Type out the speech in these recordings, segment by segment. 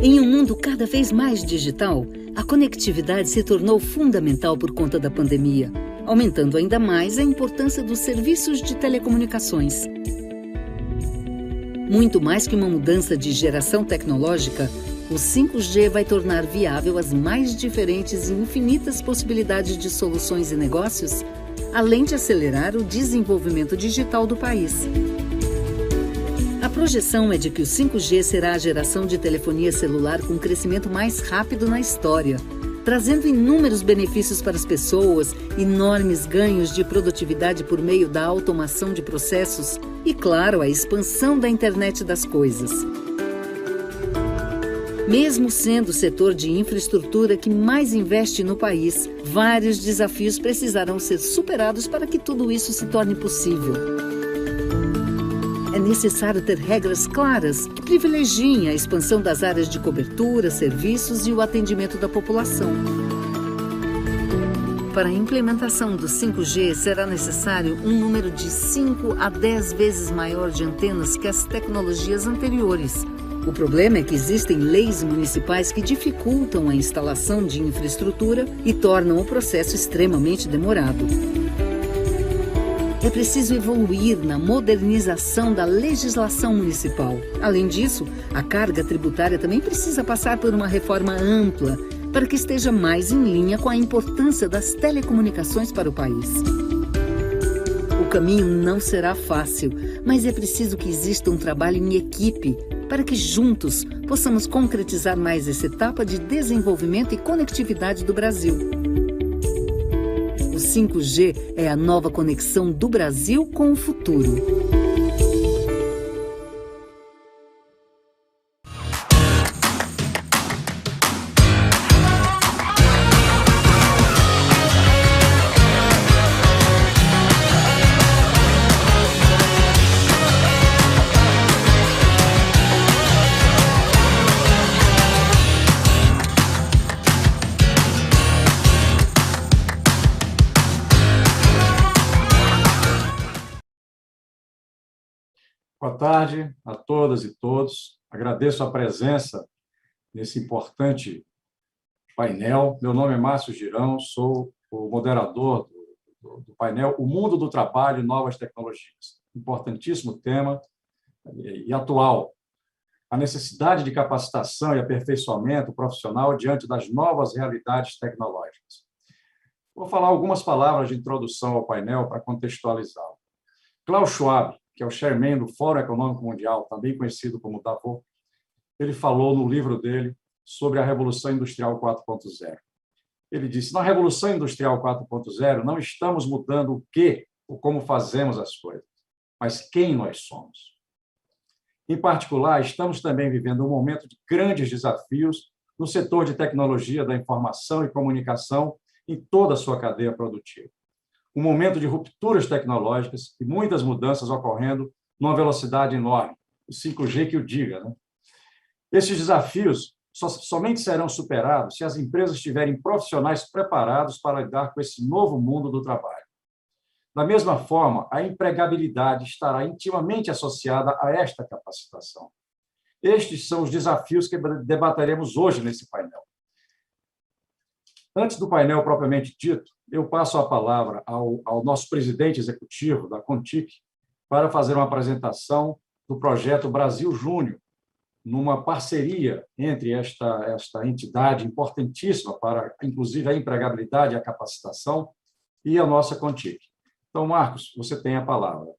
Em um mundo cada vez mais digital, a conectividade se tornou fundamental por conta da pandemia, aumentando ainda mais a importância dos serviços de telecomunicações. Muito mais que uma mudança de geração tecnológica, o 5G vai tornar viável as mais diferentes e infinitas possibilidades de soluções e negócios, além de acelerar o desenvolvimento digital do país. A projeção é de que o 5G será a geração de telefonia celular com crescimento mais rápido na história, trazendo inúmeros benefícios para as pessoas, enormes ganhos de produtividade por meio da automação de processos e, claro, a expansão da internet das coisas. Mesmo sendo o setor de infraestrutura que mais investe no país, vários desafios precisarão ser superados para que tudo isso se torne possível. É necessário ter regras claras que privilegiem a expansão das áreas de cobertura, serviços e o atendimento da população. Para a implementação do 5G, será necessário um número de 5 a 10 vezes maior de antenas que as tecnologias anteriores. O problema é que existem leis municipais que dificultam a instalação de infraestrutura e tornam o processo extremamente demorado. É preciso evoluir na modernização da legislação municipal. Além disso, a carga tributária também precisa passar por uma reforma ampla para que esteja mais em linha com a importância das telecomunicações para o país. O caminho não será fácil, mas é preciso que exista um trabalho em equipe para que juntos possamos concretizar mais essa etapa de desenvolvimento e conectividade do Brasil. O 5G é a nova conexão do Brasil com o futuro. Boa tarde a todas e todos. Agradeço a presença nesse importante painel. Meu nome é Márcio Girão, sou o moderador do painel O Mundo do Trabalho e Novas Tecnologias. Importantíssimo tema e atual. A necessidade de capacitação e aperfeiçoamento profissional diante das novas realidades tecnológicas. Vou falar algumas palavras de introdução ao painel para contextualizá-lo. Klaus Schwab, que é o chairman do Fórum Econômico Mundial, também conhecido como Davos, ele falou no livro dele sobre a Revolução Industrial 4.0. Ele disse, na Revolução Industrial 4.0, não estamos mudando o que ou como fazemos as coisas, mas quem nós somos. Em particular, estamos também vivendo um momento de grandes desafios no setor de tecnologia da informação e comunicação em toda a sua cadeia produtiva. Um momento de rupturas tecnológicas e muitas mudanças ocorrendo numa velocidade enorme. O 5G que o diga, né? Esses desafios somente serão superados se as empresas tiverem profissionais preparados para lidar com esse novo mundo do trabalho. Da mesma forma, a empregabilidade estará intimamente associada a esta capacitação. Estes são os desafios que debateremos hoje nesse painel. Antes do painel propriamente dito, eu passo a palavra ao nosso presidente executivo da CONTIC para fazer uma apresentação do projeto Brasil Júnior, numa parceria entre esta entidade importantíssima para, inclusive, a empregabilidade e a capacitação e a nossa CONTIC. Então, Marcos, você tem a palavra.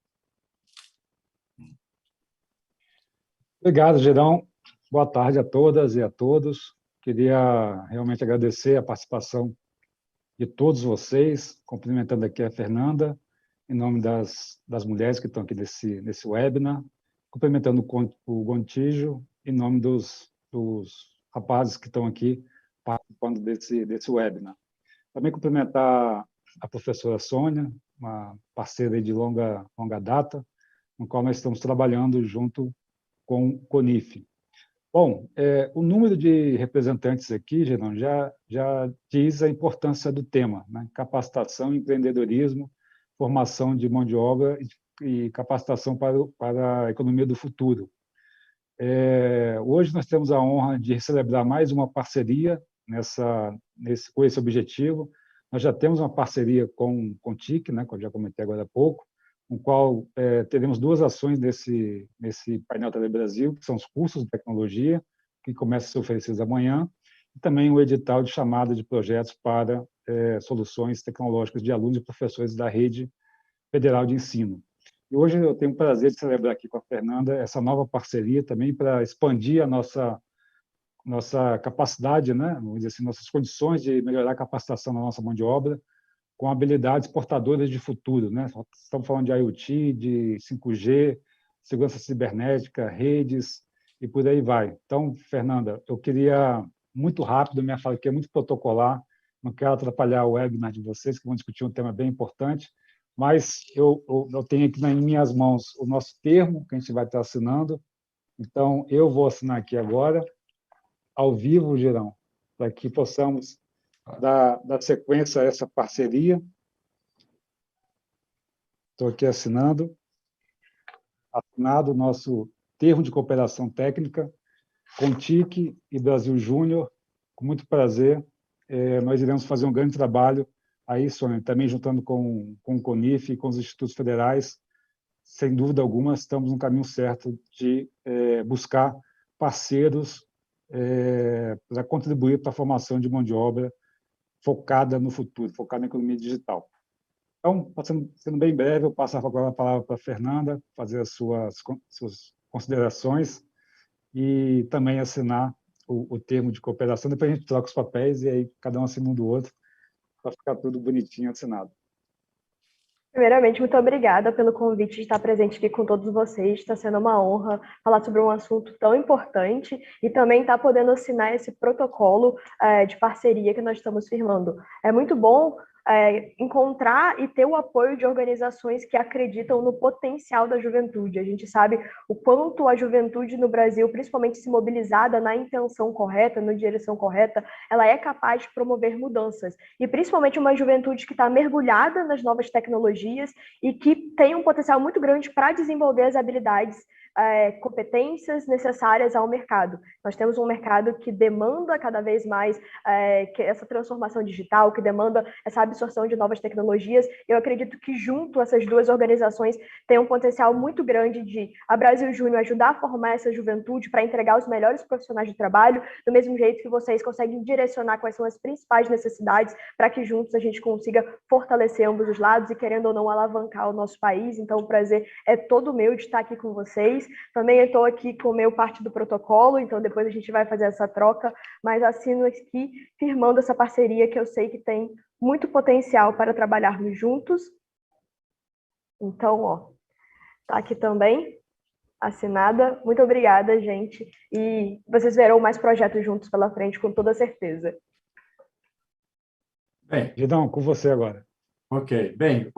Obrigado, Girão. Boa tarde a todas e a todos. Queria realmente agradecer a participação de todos vocês, cumprimentando aqui a Fernanda, em nome das mulheres que estão aqui nesse webinar, cumprimentando o Gontijo, em nome dos rapazes que estão aqui participando desse webinar. Também cumprimentar a professora Sônia, uma parceira de longa data, com a qual nós estamos trabalhando junto com o CONIF. Bom, o número de representantes aqui, Gerão, já diz a importância do tema, né? Capacitação, empreendedorismo, formação de mão de obra e capacitação para a economia do futuro. Hoje nós temos a honra de celebrar mais uma parceria com esse objetivo. Nós já temos uma parceria com o TIC, né, que eu já comentei agora há pouco, com o qual teremos duas ações nesse painel Telebrasil, que são os cursos de tecnologia, que começam a ser oferecidos amanhã, e também o edital de chamada de projetos para soluções tecnológicas de alunos e professores da Rede Federal de Ensino. E hoje eu tenho o prazer de celebrar aqui com a Fernanda essa nova parceria também para expandir a nossa capacidade, né? Vamos dizer assim, nossas condições de melhorar a capacitação da nossa mão de obra com habilidades portadoras de futuro, né? Estamos falando de IoT, de 5G, segurança cibernética, redes e por aí vai. Então, Fernanda, eu queria muito rápido, minha fala aqui é muito protocolar, não quero atrapalhar o webinar de vocês, que vão discutir um tema bem importante, mas eu tenho aqui nas minhas mãos o nosso termo, que a gente vai estar assinando. Então, eu vou assinar aqui agora, ao vivo, Girão, para que possamos dar sequência a essa parceria. Estou aqui assinado o nosso termo de cooperação técnica com o TIC e Brasil Júnior. Com muito prazer, nós iremos fazer um grande trabalho aí, Sônia, também juntando com o CONIF e com os institutos federais. Sem dúvida alguma, estamos no caminho certo de buscar parceiros para contribuir para a formação de mão de obra focada no futuro, focada na economia digital. Então, sendo bem breve, eu passo agora a palavra para a Fernanda, fazer as suas considerações e também assinar o termo de cooperação. Depois a gente troca os papéis e aí cada um assina um do outro, para ficar tudo bonitinho assinado. Primeiramente, muito obrigada pelo convite de estar presente aqui com todos vocês. Está sendo uma honra falar sobre um assunto tão importante e também estar podendo assinar esse protocolo de parceria que nós estamos firmando. É muito bom encontrar e ter o apoio de organizações que acreditam no potencial da juventude. A gente sabe o quanto a juventude no Brasil, principalmente se mobilizada na intenção correta, na direção correta, ela é capaz de promover mudanças. E principalmente uma juventude que está mergulhada nas novas tecnologias e que tem um potencial muito grande para desenvolver as habilidades, competências necessárias ao mercado. Nós temos um mercado que demanda cada vez mais essa transformação digital, que demanda essa absorção de novas tecnologias. Eu acredito que junto essas duas organizações tem um potencial muito grande de a Brasil Júnior ajudar a formar essa juventude para entregar os melhores profissionais de trabalho, do mesmo jeito que vocês conseguem direcionar quais são as principais necessidades para que juntos a gente consiga fortalecer ambos os lados e, querendo ou não, alavancar o nosso país. Então, o prazer é todo meu de estar aqui com vocês. Também estou aqui com o meu parte do protocolo, então depois a gente vai fazer essa troca, mas assino aqui firmando essa parceria que eu sei que tem muito potencial para trabalharmos juntos. Então, tá aqui também, assinada. Muito obrigada, gente, e vocês verão mais projetos juntos pela frente, com toda certeza. Bem, Gidão, com você agora. Ok. Bem,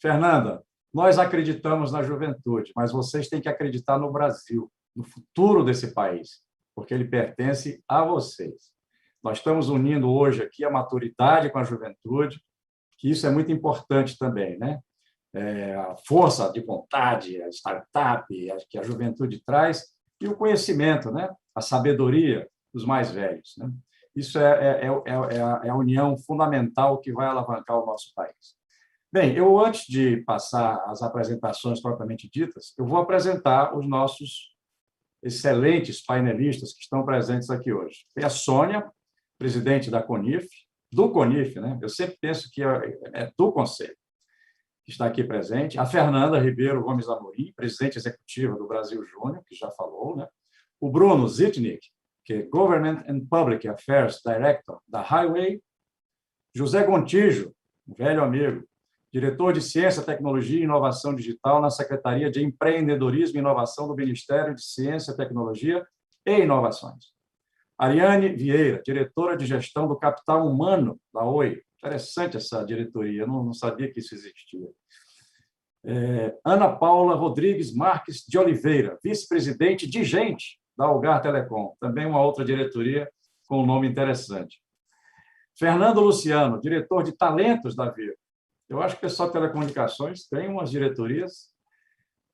Fernanda, nós acreditamos na juventude, mas vocês têm que acreditar no Brasil, no futuro desse país, porque ele pertence a vocês. Nós estamos unindo hoje aqui a maturidade com a juventude, que isso é muito importante também, né? A força de vontade, a startup que a juventude traz e o conhecimento, né? A sabedoria dos mais velhos, né? Isso é a união fundamental que vai alavancar o nosso país. Bem, antes de passar às apresentações propriamente ditas, eu vou apresentar os nossos excelentes painelistas que estão presentes aqui hoje. Tem a Sônia, presidente da CONIF, do CONIF, né? Eu sempre penso que é do Conselho, que está aqui presente. A Fernanda Ribeiro Gomes Amorim, presidente executiva do Brasil Júnior, que já falou, né? O Bruno Zitnik, que é Government and Public Affairs Director da Highway. José Gontijo, um velho amigo, diretor de Ciência, Tecnologia e Inovação Digital na Secretaria de Empreendedorismo e Inovação do Ministério de Ciência, Tecnologia e Inovações. Ariane Vieira, diretora de Gestão do Capital Humano da Oi. Interessante essa diretoria, eu não sabia que isso existia. Ana Paula Rodrigues Marques de Oliveira, vice-presidente de Gente da Algar Telecom, também uma outra diretoria com um nome interessante. Fernando Luciano, diretor de Talentos da Vivo. Eu acho que o pessoal de telecomunicações tem umas diretorias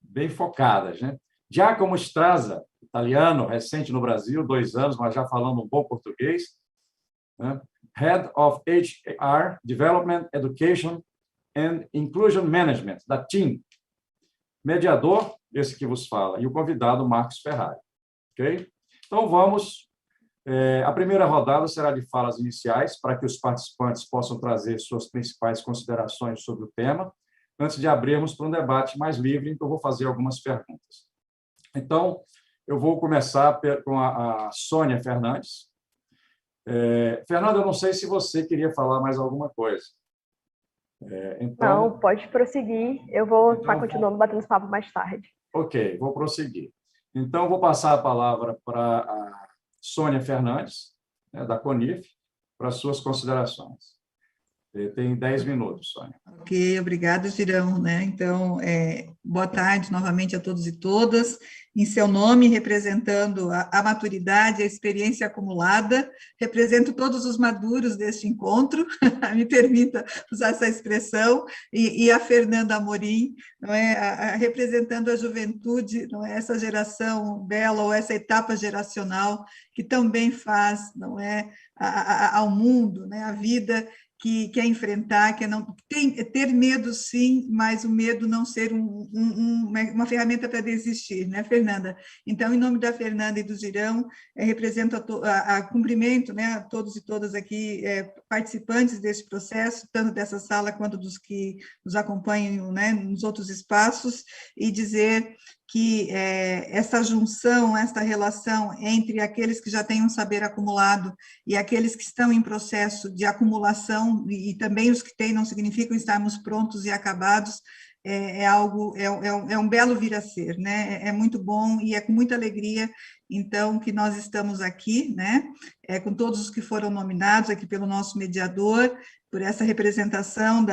bem focadas, né? Giacomo Straza, italiano, recente no Brasil, 2 anos, mas já falando um bom português, né? Head of HR, Development, Education and Inclusion Management, da TIM. Mediador, esse que vos fala, e o convidado, Marcos Ferrari. Ok? Então, vamos. A primeira rodada será de falas iniciais, para que os participantes possam trazer suas principais considerações sobre o tema, antes de abrirmos para um debate mais livre, em que eu vou fazer algumas perguntas. Então, eu vou começar com a Sônia Fernandes. Fernanda, eu não sei se você queria falar mais alguma coisa. Então, não, pode prosseguir. Eu vou estar continuando batendo esse papo mais tarde. Ok, vou prosseguir. Então, vou passar a palavra para a Sônia Fernandes, né, da CONIF, para as suas considerações. Tem 10 minutos, Sônia. Ok, obrigada, Girão. Então, boa tarde novamente a todos e todas. Em seu nome, representando a maturidade, a experiência acumulada, represento todos os maduros deste encontro, me permita usar essa expressão, e a Fernanda Amorim, não é? Representando a juventude, não é? Essa geração bela, ou essa etapa geracional, que também faz, não é? Ao mundo, né? A vida que quer enfrentar, ter medo, sim, mas o medo não ser uma ferramenta para desistir, né, Fernanda? Então, em nome da Fernanda e do Girão, represento cumprimento, né, a todos e todas aqui participantes desse processo, tanto dessa sala quanto dos que nos acompanham, né, nos outros espaços, e dizer que essa junção, esta relação entre aqueles que já têm um saber acumulado e aqueles que estão em processo de acumulação, e também os que têm, não significam estarmos prontos e acabados, é um belo vir a ser, né? É muito bom e é com muita alegria, então, que nós estamos aqui, né? Com todos os que foram nominados aqui pelo nosso mediador, por essa representação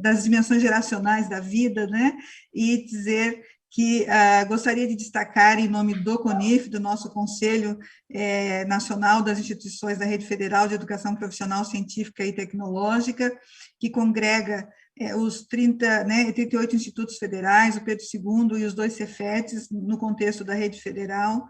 das dimensões geracionais da vida, né? E dizer que gostaria de destacar, em nome do CONIF, do nosso Conselho Nacional das Instituições da Rede Federal de Educação Profissional, Científica e Tecnológica, que congrega os 38 institutos federais, o Pedro II e os 2 Cefetes, no contexto da rede federal,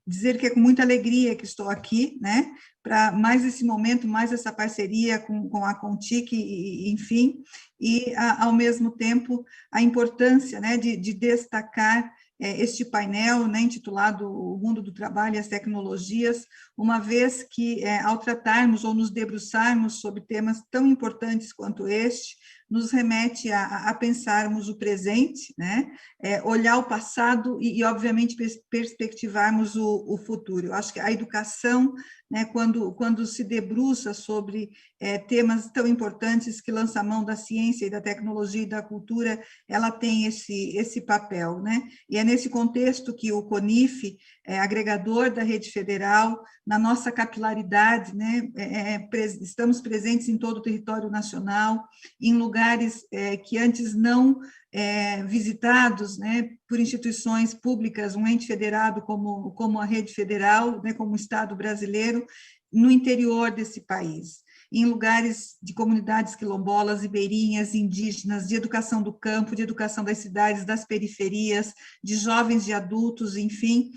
dizer que é com muita alegria que estou aqui, né, para mais esse momento, mais essa parceria com a Contic, enfim, e, ao mesmo tempo, a importância, né, de destacar este painel, né, intitulado O Mundo do Trabalho e as Tecnologias, uma vez que, ao tratarmos ou nos debruçarmos sobre temas tão importantes quanto este, nos remete a pensarmos o presente, né? Olhar o passado e obviamente, perspectivarmos o futuro. Eu acho que a educação, né, quando se debruça sobre temas tão importantes que lança a mão da ciência e da tecnologia e da cultura, ela tem esse papel, né? E é nesse contexto que o CONIF, agregador da rede federal, na nossa capilaridade, né, estamos presentes em todo o território nacional, em lugares que antes não visitados, né, por instituições públicas, um ente federado como a rede federal, né, como o Estado brasileiro, no interior desse país, em lugares de comunidades quilombolas, ribeirinhas, indígenas, de educação do campo, de educação das cidades, das periferias, de jovens, de adultos, enfim,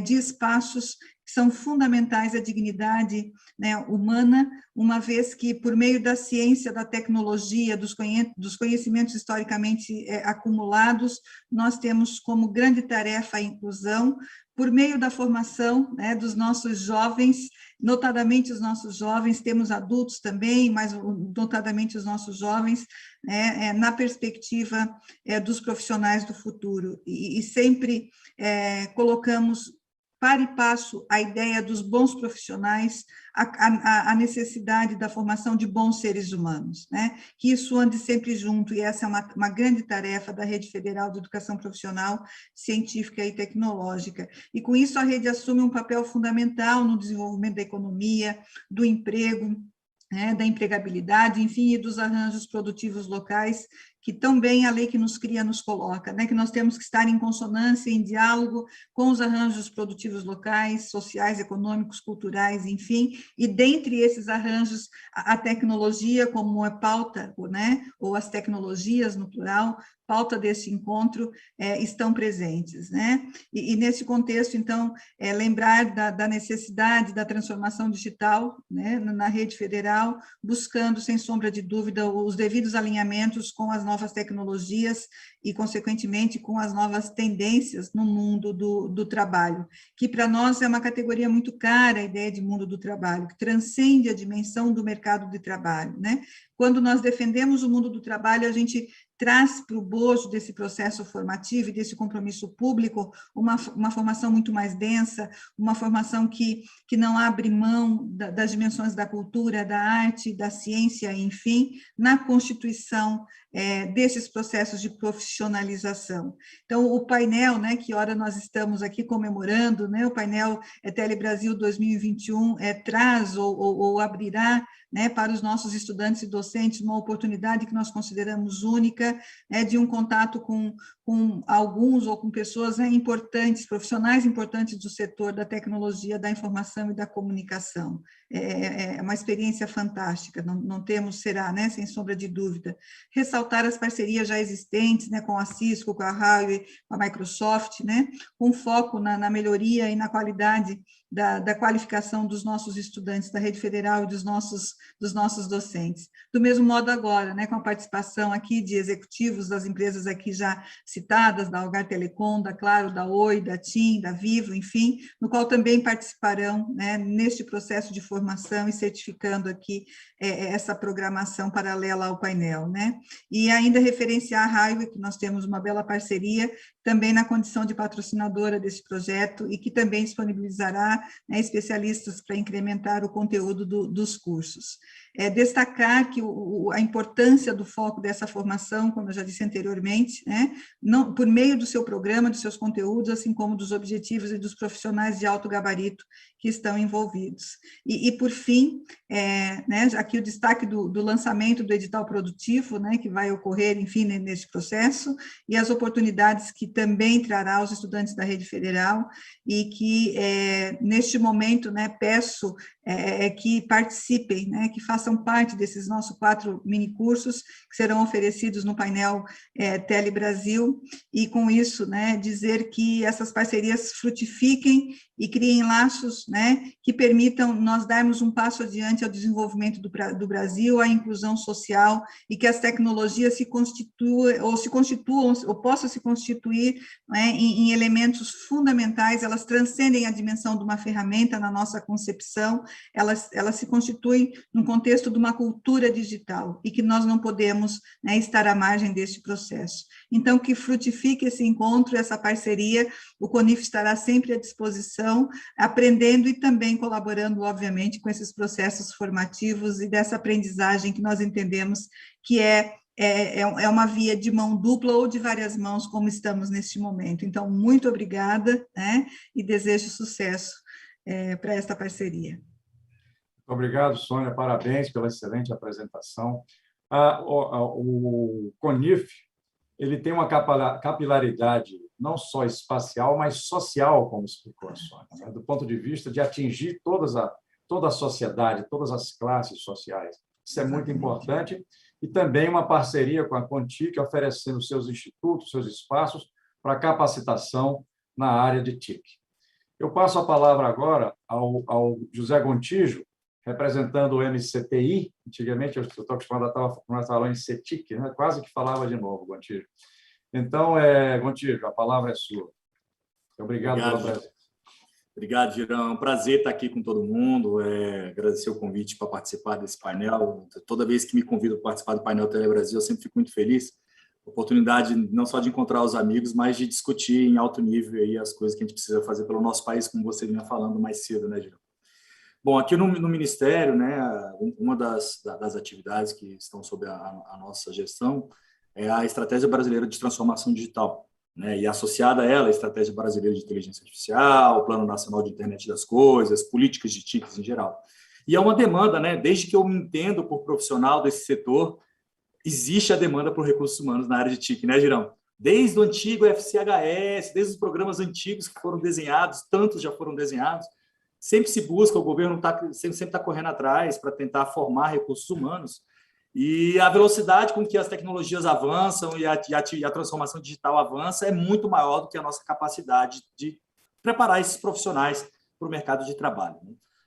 de espaços que são fundamentais à dignidade, né, humana, uma vez que, por meio da ciência, da tecnologia, dos conhecimentos historicamente acumulados, nós temos como grande tarefa a inclusão, por meio da formação, né, dos nossos jovens, notadamente os nossos jovens, temos adultos também, mas notadamente os nossos jovens, né, na perspectiva dos profissionais do futuro, e sempre colocamos para e passo a ideia dos bons profissionais, a necessidade da formação de bons seres humanos, né? Que isso ande sempre junto, e essa é uma grande tarefa da Rede Federal de Educação Profissional, Científica e Tecnológica. E com isso a rede assume um papel fundamental no desenvolvimento da economia, do emprego, da empregabilidade, enfim, e dos arranjos produtivos locais que tão bem a lei que nos cria nos coloca, né? Que nós temos que estar em consonância, em diálogo com os arranjos produtivos locais, sociais, econômicos, culturais, enfim, e dentre esses arranjos, a tecnologia como é pauta, né? Ou as tecnologias, no plural, pauta desse encontro, estão presentes, né? E nesse contexto, então, lembrar da necessidade da transformação digital, né, na rede federal, buscando, sem sombra de dúvida, os devidos alinhamentos com as novas tecnologias e, consequentemente, com as novas tendências no mundo do trabalho, que para nós é uma categoria muito cara, a ideia de mundo do trabalho, que transcende a dimensão do mercado de trabalho, né? Quando nós defendemos o mundo do trabalho, a gente traz para o bojo desse processo formativo e desse compromisso público uma formação muito mais densa, uma formação que não abre mão das dimensões da cultura, da arte, da ciência, enfim, na constituição desses processos de profissionalização. Então, o painel, né, que ora nós estamos aqui comemorando, né, o painel Telebrasil 2021 traz ou abrirá, né, para os nossos estudantes e docentes uma oportunidade que nós consideramos única, de um contato com alguns ou com pessoas importantes, profissionais importantes do setor da tecnologia, da informação e da comunicação. É uma experiência fantástica, não temos, será, né, sem sombra de dúvida. Ressaltar as parcerias já existentes, né, com a Cisco, com a Huawei, com a Microsoft, né, com foco na melhoria e na qualidade da qualificação dos nossos estudantes da rede federal e dos nossos docentes. Do mesmo modo agora, né, com a participação aqui de executivos das empresas aqui já citadas, da Algar Telecom, da Claro, da Oi, da TIM, da Vivo, enfim, no qual também participarão, né, neste processo de formação e certificando aqui essa programação paralela ao painel, né? E ainda referenciar a Huawei, que nós temos uma bela parceria, também na condição de patrocinadora desse projeto e que também disponibilizará, né, especialistas para incrementar o conteúdo dos cursos. Destacar que a importância do foco dessa formação, como eu já disse anteriormente, né, não, por meio do seu programa, dos seus conteúdos, assim como dos objetivos e dos profissionais de alto gabarito que estão envolvidos. E por fim, né, aqui o destaque do lançamento do edital produtivo, né, que vai ocorrer, enfim, neste processo, e as oportunidades que também trará aos estudantes da rede federal, e que, neste momento, né, peço que participem, né, que façam parte desses nossos 4 minicursos que serão oferecidos no painel Telebrasil, e com isso, né, dizer que essas parcerias frutifiquem e criem laços, né, que permitam nós darmos um passo adiante ao desenvolvimento do Brasil, à inclusão social, e que as tecnologias se constituam, ou possam se constituir, né, em elementos fundamentais. Elas transcendem a dimensão de uma ferramenta na nossa concepção, elas se constituem num contexto de uma cultura digital, e que nós não podemos, né, estar à margem deste processo. Então, que frutifique esse encontro, essa parceria, o CONIF estará sempre à disposição, aprendendo e também colaborando, obviamente, com esses processos formativos e dessa aprendizagem que nós entendemos que é uma via de mão dupla ou de várias mãos, como estamos neste momento. Então, muito obrigada, né, e desejo sucesso para esta parceria. Obrigado, Sônia, parabéns pela excelente apresentação. O CONIF, ele tem uma capilaridade não só espacial, mas social, como explicou a Sônia, né? Do ponto de vista de atingir toda a sociedade, todas as classes sociais. Isso é muito importante. E também uma parceria com a Contic, oferecendo seus institutos, seus espaços para capacitação na área de TIC. Eu passo a palavra agora ao José Gontijo, representando o MCTI. Antigamente, eu estou acostumado a falar em CETIC, né? Quase que falava de novo, Gontijo. Então, Gontijo, a palavra é sua. Obrigado pela presença. Obrigado, Girão. É um prazer estar aqui com todo mundo. Agradecer o convite para participar desse painel. Toda vez que me convido para participar do painel Telebrasil, eu sempre fico muito feliz. Oportunidade não só de encontrar os amigos, mas de discutir em alto nível aí as coisas que a gente precisa fazer pelo nosso país, como você vinha falando mais cedo, né, Girão? Bom, aqui no Ministério, né, uma das atividades que estão sob a nossa gestão é a Estratégia Brasileira de Transformação Digital, né, e associada a ela, a Estratégia Brasileira de Inteligência Artificial, o Plano Nacional de Internet das Coisas, políticas de TICs em geral. E é uma demanda, né, desde que eu me entendo por profissional desse setor, existe a demanda por recursos humanos na área de TIC, né, Girão? Desde o antigo FCHS, desde os programas antigos que foram desenhados, tantos já foram desenhados, sempre se busca, o governo sempre está correndo atrás para tentar formar recursos humanos. E a velocidade com que as tecnologias avançam e a transformação digital avança é muito maior do que a nossa capacidade de preparar esses profissionais para o mercado de trabalho.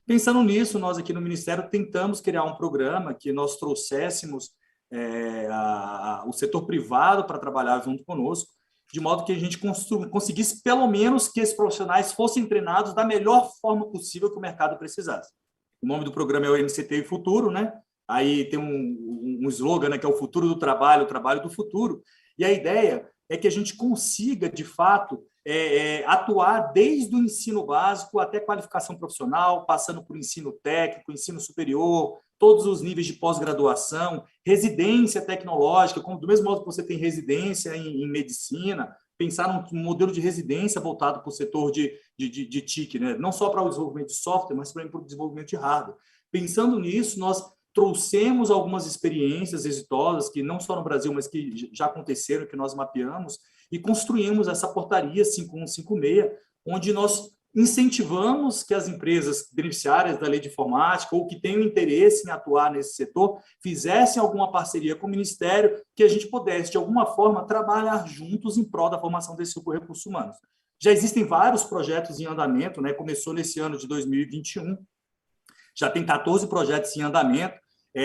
Pensando nisso, nós aqui no Ministério tentamos criar um programa que nós trouxéssemos o setor privado para trabalhar junto conosco, de modo que a gente conseguisse, pelo menos, que esses profissionais fossem treinados da melhor forma possível que o mercado precisasse. O nome do programa é o MCT Futuro, né? Aí tem um slogan, né, que é o futuro do trabalho, o trabalho do futuro. E a ideia é que a gente consiga, de fato, atuar desde o ensino básico até qualificação profissional, passando por ensino técnico, ensino superior, todos os níveis de pós-graduação, residência tecnológica, do mesmo modo que você tem residência em medicina, pensar num modelo de residência voltado para o setor de TIC, né? Não só para o desenvolvimento de software, mas também para o desenvolvimento de hardware. Pensando nisso, nós trouxemos algumas experiências exitosas, que não só no Brasil, mas que já aconteceram, que nós mapeamos, e construímos essa portaria 5156, onde nós incentivamos que as empresas beneficiárias da lei de informática ou que tenham interesse em atuar nesse setor fizessem alguma parceria com o Ministério, que a gente pudesse, de alguma forma, trabalhar juntos em prol da formação desse recursos humanos. Já existem vários projetos em andamento, né? Começou nesse ano de 2021, já tem 14 projetos em andamento,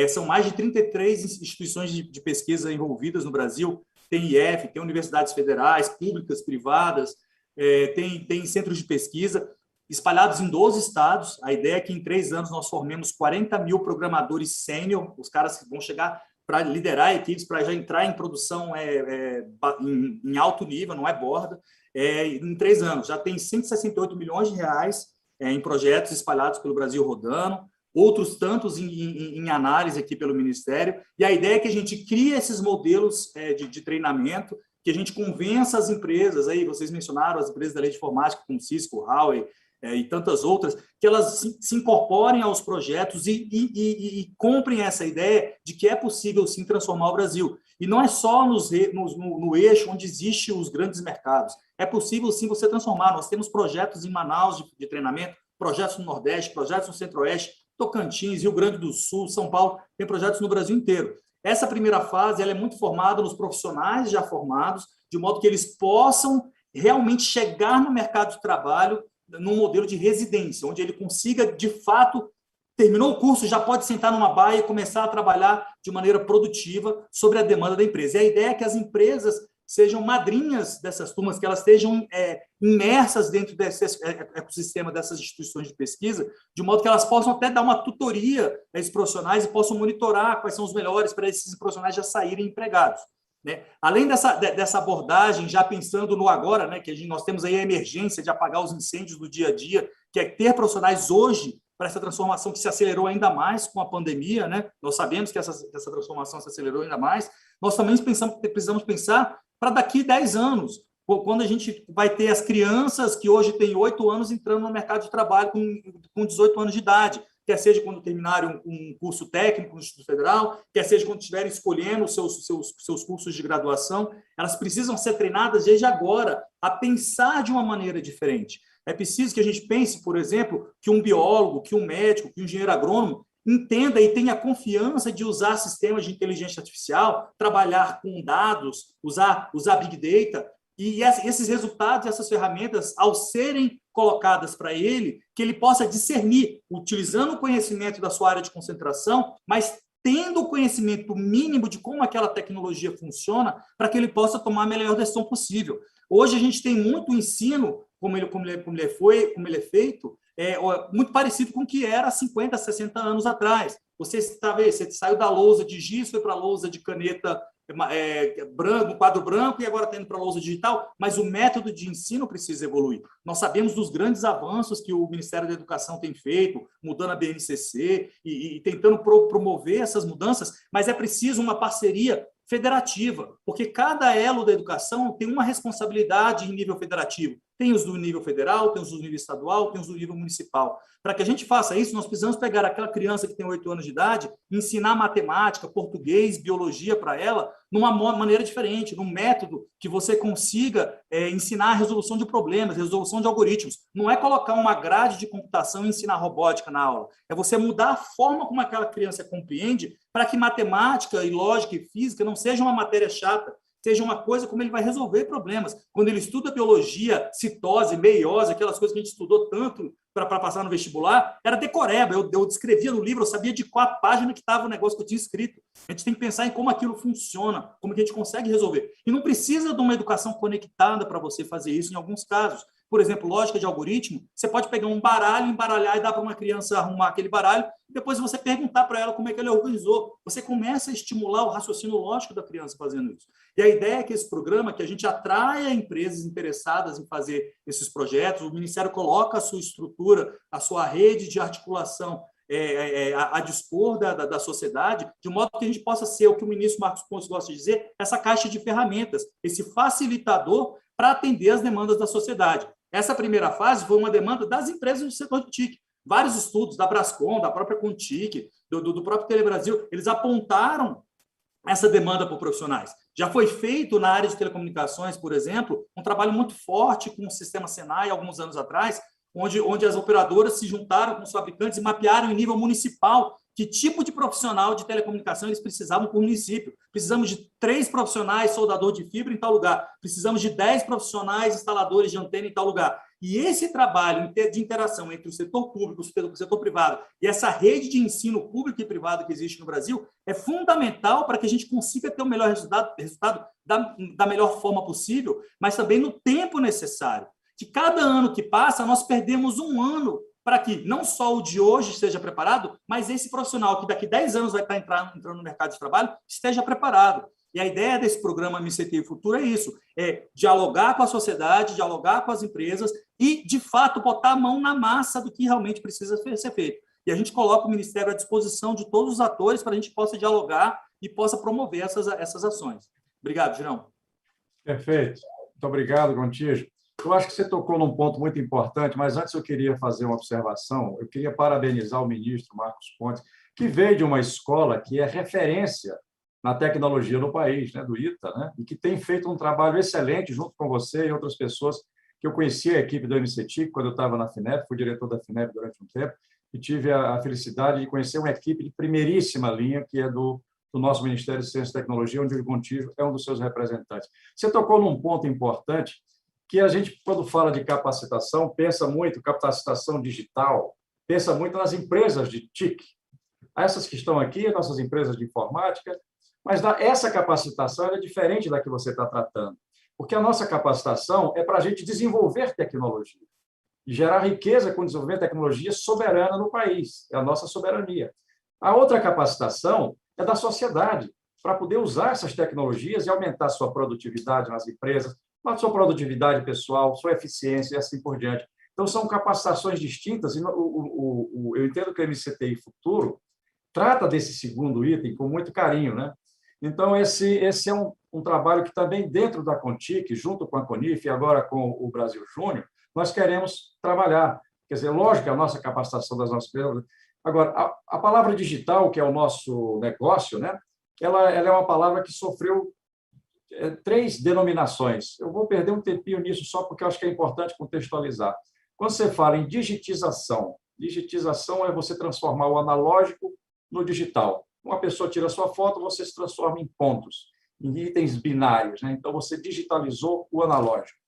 são mais de 33 instituições de pesquisa envolvidas no Brasil, tem IF, tem universidades federais, públicas, privadas, tem centros de pesquisa espalhados em 12 estados. A ideia é que em 3 anos nós formemos 40 mil programadores sênior, os caras que vão chegar para liderar equipes, para já entrar em produção em alto nível, não é borda, em 3 anos. Já tem 168 milhões de reais em projetos espalhados pelo Brasil rodando, outros tantos em análise aqui pelo Ministério, e a ideia é que a gente crie esses modelos de treinamento, que a gente convença as empresas, aí vocês mencionaram as empresas da lei de informática, como Cisco, Huawei e tantas outras, que elas se incorporem aos projetos e comprem essa ideia de que é possível, sim, transformar o Brasil. E não é só no eixo onde existem os grandes mercados. É possível, sim, você transformar. Nós temos projetos em Manaus de treinamento, projetos no Nordeste, projetos no Centro-Oeste, Tocantins, Rio Grande do Sul, São Paulo, tem projetos no Brasil inteiro. Essa primeira fase ela é muito formada nos profissionais já formados, de modo que eles possam realmente chegar no mercado de trabalho num modelo de residência, onde ele consiga, de fato, terminou o curso, já pode sentar numa baia e começar a trabalhar de maneira produtiva sobre a demanda da empresa. E a ideia é que as empresas sejam madrinhas dessas turmas, que elas estejam imersas dentro desse ecossistema dessas instituições de pesquisa, de modo que elas possam até dar uma tutoria a esses profissionais e possam monitorar quais são os melhores para esses profissionais já saírem empregados. Né? Além dessa abordagem, já pensando no agora, né, que nós temos aí a emergência de apagar os incêndios do dia a dia, que é ter profissionais hoje para essa transformação que se acelerou ainda mais com a pandemia, né? Nós sabemos que essa transformação se acelerou ainda mais. Nós também precisamos pensar para daqui 10 anos, quando a gente vai ter as crianças que hoje têm 8 anos entrando no mercado de trabalho com 18 anos de idade, quer seja quando terminarem um curso técnico no Instituto Federal, quer seja quando estiverem escolhendo os seus cursos de graduação, elas precisam ser treinadas desde agora a pensar de uma maneira diferente. É preciso que a gente pense, por exemplo, que um biólogo, que um médico, que um engenheiro agrônomo entenda e tenha confiança de usar sistemas de inteligência artificial, trabalhar com dados, usar Big Data, e esses resultados, essas ferramentas, ao serem colocadas para ele, que ele possa discernir, utilizando o conhecimento da sua área de concentração, mas tendo o conhecimento mínimo de como aquela tecnologia funciona, para que ele possa tomar a melhor decisão possível. Hoje a gente tem muito ensino, como ele é feito, muito parecido com o que era 50, 60 anos atrás. Você saiu da lousa de giz, foi para a lousa de caneta branco, quadro branco, e agora está indo para a lousa digital, mas o método de ensino precisa evoluir. Nós sabemos dos grandes avanços que o Ministério da Educação tem feito, mudando a BNCC e tentando promover essas mudanças, mas é preciso uma parceria federativa, porque cada elo da educação tem uma responsabilidade em nível federativo. Tem os do nível federal, tem os do nível estadual, tem os do nível municipal. Para que a gente faça isso, nós precisamos pegar aquela criança que tem 8 anos de idade, ensinar matemática, português, biologia para ela, numa maneira diferente, num método que você consiga ensinar a resolução de problemas, resolução de algoritmos. Não é colocar uma grade de computação e ensinar robótica na aula. É você mudar a forma como aquela criança compreende para que matemática e lógica e física não seja uma matéria chata, seja uma coisa como ele vai resolver problemas. Quando ele estuda biologia, citose, meiose, aquelas coisas que a gente estudou tanto para passar no vestibular, era decoreba. Eu descrevia no livro, eu sabia de qual página que estava o negócio que eu tinha escrito. A gente tem que pensar em como aquilo funciona, como que a gente consegue resolver. E não precisa de uma educação conectada para você fazer isso em alguns casos. Por exemplo, lógica de algoritmo, você pode pegar um baralho, embaralhar e dar para uma criança arrumar aquele baralho, e depois você perguntar para ela como é que ele organizou. Você começa a estimular o raciocínio lógico da criança fazendo isso. E a ideia é que esse programa, que a gente atraia empresas interessadas em fazer esses projetos, o Ministério coloca a sua estrutura, a sua rede de articulação a dispor da sociedade, de modo que a gente possa ser, o que o ministro Marcos Pontes gosta de dizer, essa caixa de ferramentas, esse facilitador para atender as demandas da sociedade. Essa primeira fase foi uma demanda das empresas do setor de TIC. Vários estudos da Brascom, da própria Contic, do próprio Telebrasil, eles apontaram essa demanda por profissionais. Já foi feito na área de telecomunicações, por exemplo, um trabalho muito forte com o sistema Senai, alguns anos atrás, onde as operadoras se juntaram com os fabricantes e mapearam em nível municipal que tipo de profissional de telecomunicação eles precisavam por município. Precisamos de 3 profissionais soldador de fibra em tal lugar. Precisamos de 10 profissionais instaladores de antena em tal lugar. E esse trabalho de interação entre o setor público e o setor privado e essa rede de ensino público e privado que existe no Brasil é fundamental para que a gente consiga ter o melhor resultado da melhor forma possível, mas também no tempo necessário. De cada ano que passa, nós perdemos um ano para que não só o de hoje esteja preparado, mas esse profissional que daqui 10 anos vai estar entrando no mercado de trabalho esteja preparado. E a ideia desse programa MCTI Futuro é isso, é dialogar com a sociedade, dialogar com as empresas e, de fato, botar a mão na massa do que realmente precisa ser feito. E a gente coloca o Ministério à disposição de todos os atores para a gente possa dialogar e possa promover essas ações. Obrigado, Girão. Perfeito. Muito obrigado, Gontijo. Eu acho que você tocou num ponto muito importante, mas antes eu queria fazer uma observação. Eu queria parabenizar o ministro Marcos Pontes, que veio de uma escola que é referência na tecnologia no país, né, do ITA, né, e que tem feito um trabalho excelente junto com você e outras pessoas que eu conheci a equipe do MCTIC quando eu estava na FINEP, fui diretor da FINEP durante um tempo, e tive a felicidade de conhecer uma equipe de primeiríssima linha, que é do nosso Ministério de Ciência e Tecnologia, onde o Gontijo é um dos seus representantes. Você tocou num ponto importante, que a gente, quando fala de capacitação, pensa muito em capacitação digital, pensa muito nas empresas de TIC. Essas que estão aqui, nossas empresas de informática, mas essa capacitação é diferente da que você está tratando, porque a nossa capacitação é para a gente desenvolver tecnologia e gerar riqueza com o desenvolvimento de tecnologia soberana no país, é a nossa soberania. A outra capacitação é da sociedade, para poder usar essas tecnologias e aumentar sua produtividade nas empresas, a sua produtividade pessoal, sua eficiência e assim por diante. Então, são capacitações distintas e eu entendo que o MCTI Futuro trata desse segundo item com muito carinho, né? Então, esse é um trabalho que também dentro da Contic, junto com a Conif e agora com o Brasil Júnior, nós queremos trabalhar. Quer dizer, lógico, a nossa capacitação das nossas empresas. Agora, a palavra digital, que é o nosso negócio, né? Ela é uma palavra que sofreu 3 denominações. Eu vou perder um tempinho nisso só porque eu acho que é importante contextualizar. Quando você fala em digitização é você transformar o analógico no digital. Uma pessoa tira sua foto, você se transforma em pontos, em itens binários, né? Então, você digitalizou o analógico.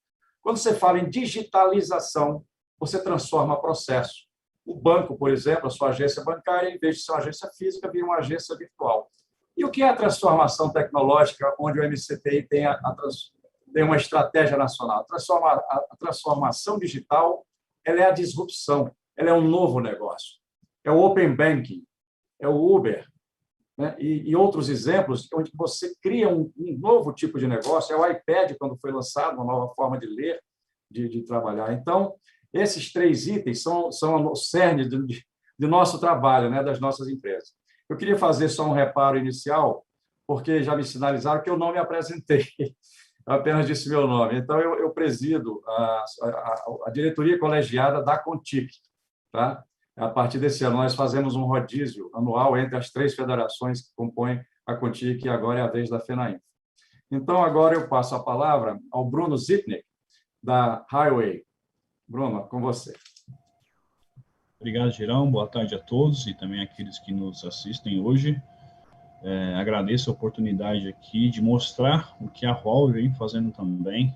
Quando você fala em digitalização, você transforma processo. O banco, por exemplo, a sua agência bancária, em vez de ser uma agência física, vira uma agência virtual. E o que é a transformação tecnológica, onde o MCTI tem uma estratégia nacional? A transformação digital, ela é a disrupção, ela é um novo negócio. É o Open Banking, é o Uber, né? E outros exemplos onde você cria um novo tipo de negócio, é o iPad, quando foi lançado, uma nova forma de ler, de trabalhar. Então, esses 3 itens são o cerne do nosso trabalho, né, das nossas empresas. Eu queria fazer só um reparo inicial, porque já me sinalizaram que eu não me apresentei. apenas disse meu nome. Então, eu presido a diretoria colegiada da CONTIC. Tá? A partir desse ano, nós fazemos um rodízio anual entre as 3 federações que compõem a CONTIC, e agora é a vez da FENAINFRA. Então, agora eu passo a palavra ao Bruno Zipnik, da Highway. Bruno, com você. Obrigado, Girão. Boa tarde a todos e também àqueles que nos assistem hoje. Agradeço a oportunidade aqui de mostrar o que a Huawei vem fazendo também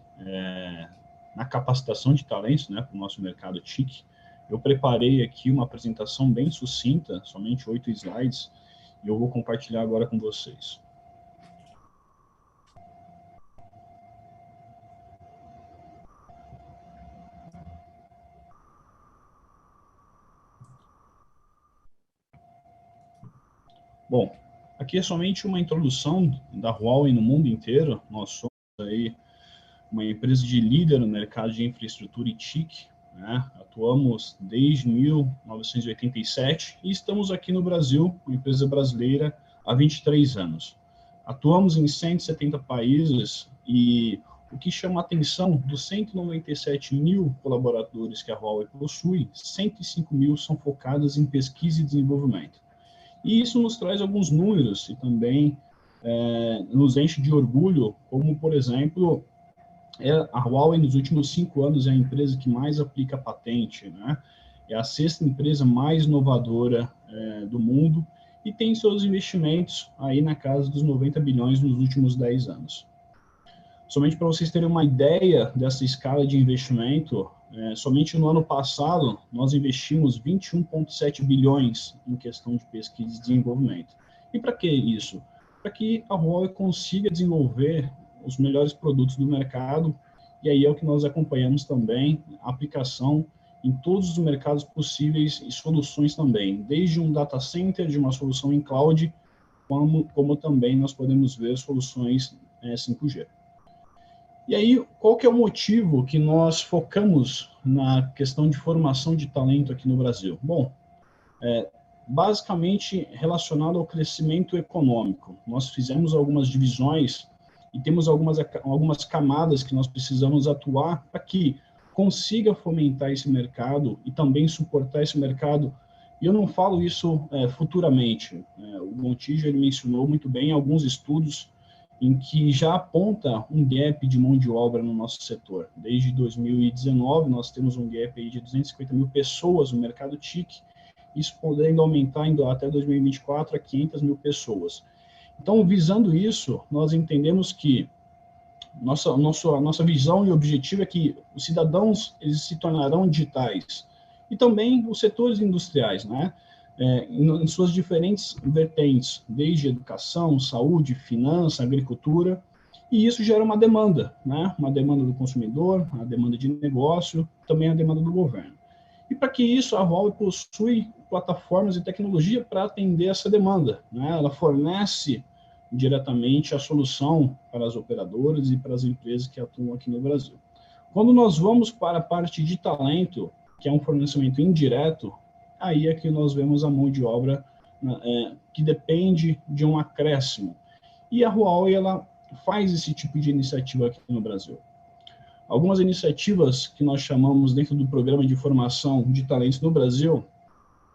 na capacitação de talentos, né, para o nosso mercado TIC. Eu preparei aqui uma apresentação bem sucinta, somente 8 slides, e eu vou compartilhar agora com vocês. Bom, aqui é somente uma introdução da Huawei no mundo inteiro. Nós somos aí uma empresa de líder no mercado de infraestrutura e TIC, né? Atuamos desde 1987 e estamos aqui no Brasil, uma empresa brasileira, há 23 anos. Atuamos em 170 países e o que chama a atenção, dos 197 mil colaboradores que a Huawei possui, 105 mil são focados em pesquisa e desenvolvimento. E isso nos traz alguns números e também nos enche de orgulho, como, por exemplo, a Huawei, nos últimos 5 anos, é a empresa que mais aplica patente, né? É a 6ª empresa mais inovadora do mundo e tem seus investimentos aí na casa dos 90 bilhões nos últimos 10 anos. Somente para vocês terem uma ideia dessa escala de investimento, somente no ano passado, nós investimos 21,7 bilhões em questão de pesquisa e desenvolvimento. E para que isso? Para que a Huawei consiga desenvolver os melhores produtos do mercado, e aí é o que nós acompanhamos também, a aplicação em todos os mercados possíveis e soluções também, desde um data center, de uma solução em cloud, como também nós podemos ver soluções 5G. E aí, qual que é o motivo que nós focamos na questão de formação de talento aqui no Brasil? Bom, basicamente relacionado ao crescimento econômico. Nós fizemos algumas divisões e temos algumas camadas que nós precisamos atuar para que consiga fomentar esse mercado e também suportar esse mercado. E eu não falo isso futuramente. O Montijo ele mencionou muito bem alguns estudos em que já aponta um gap de mão de obra no nosso setor. Desde 2019, nós temos um gap aí de 250 mil pessoas no mercado TIC, isso podendo aumentar até 2024 a 500 mil pessoas. Então, visando isso, nós entendemos que nossa visão e objetivo é que os cidadãos eles se tornarão digitais. E também os setores industriais, né? Em suas diferentes vertentes, desde educação, saúde, finança, agricultura, e isso gera uma demanda, né? Uma demanda do consumidor, a demanda de negócio, também a demanda do governo. E para que isso, a Huawei possui plataformas e tecnologia para atender essa demanda, né? Ela fornece diretamente a solução para as operadoras e para as empresas que atuam aqui no Brasil. Quando nós vamos para a parte de talento, que é um fornecimento indireto, aí é que nós vemos a mão de obra que depende de um acréscimo. E a Huawei ela faz esse tipo de iniciativa aqui no Brasil. Algumas iniciativas que nós chamamos dentro do programa de formação de talentos no Brasil,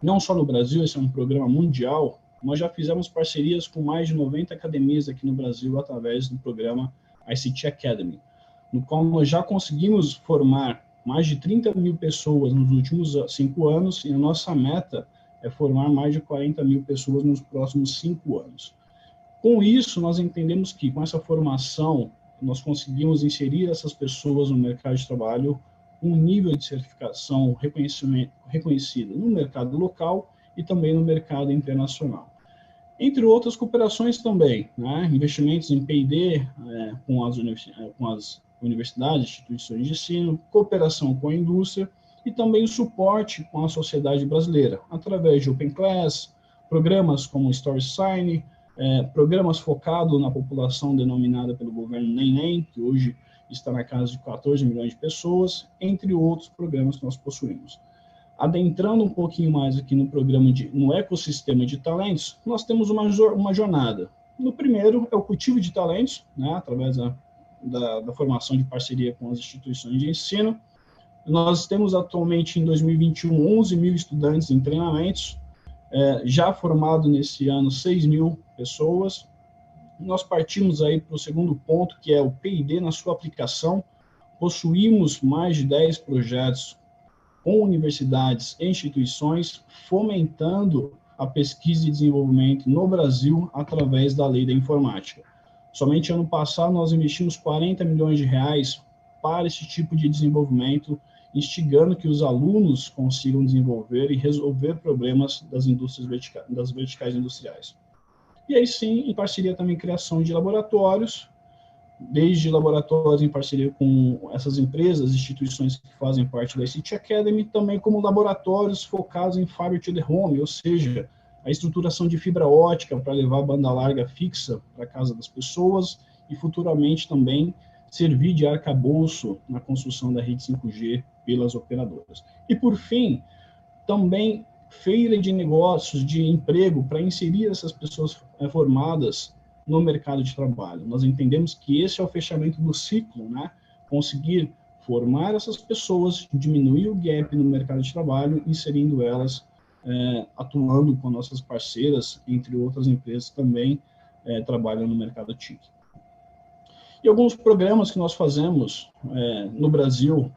não só no Brasil, esse é um programa mundial, nós já fizemos parcerias com mais de 90 academias aqui no Brasil através do programa ICT Academy, no qual nós já conseguimos formar mais de 30 mil pessoas nos últimos 5 anos, e a nossa meta é formar mais de 40 mil pessoas nos próximos 5 anos. Com isso, nós entendemos que, com essa formação, nós conseguimos inserir essas pessoas no mercado de trabalho, um nível de certificação reconhecido no mercado local e também no mercado internacional. Entre outras cooperações também, né? Investimentos em P&D com as universidades, instituições de ensino, cooperação com a indústria e também o suporte com a sociedade brasileira, através de Open Class, programas como StorySign, programas focados na população denominada pelo governo NEM, que hoje está na casa de 14 milhões de pessoas, entre outros programas que nós possuímos. Adentrando um pouquinho mais aqui no ecossistema de talentos, nós temos uma jornada. No primeiro é o cultivo de talentos, né, através da da formação de parceria com as instituições de ensino. Nós temos atualmente, em 2021, 11 mil estudantes em treinamentos, já formado nesse ano 6 mil pessoas. Nós partimos aí para o segundo ponto, que é o P&D na sua aplicação. Possuímos mais de 10 projetos com universidades e instituições, fomentando a pesquisa e desenvolvimento no Brasil através da Lei da Informática. Somente ano passado nós investimos 40 milhões de reais para esse tipo de desenvolvimento, instigando que os alunos consigam desenvolver e resolver problemas das verticais industriais. E aí sim, em parceria também criação de laboratórios, desde laboratórios em parceria com essas empresas, instituições que fazem parte da ICT Academy, também como laboratórios focados em Fiber to the Home, ou seja, a estruturação de fibra ótica para levar banda larga fixa para a casa das pessoas e futuramente também servir de arcabouço na construção da rede 5G pelas operadoras. E, por fim, também feira de negócios, de emprego, para inserir essas pessoas formadas no mercado de trabalho. Nós entendemos que esse é o fechamento do ciclo, né? Conseguir formar essas pessoas, diminuir o gap no mercado de trabalho, inserindo elas, atuando com nossas parceiras, entre outras empresas que também trabalham no mercado TIC. E alguns programas que nós fazemos no Brasil,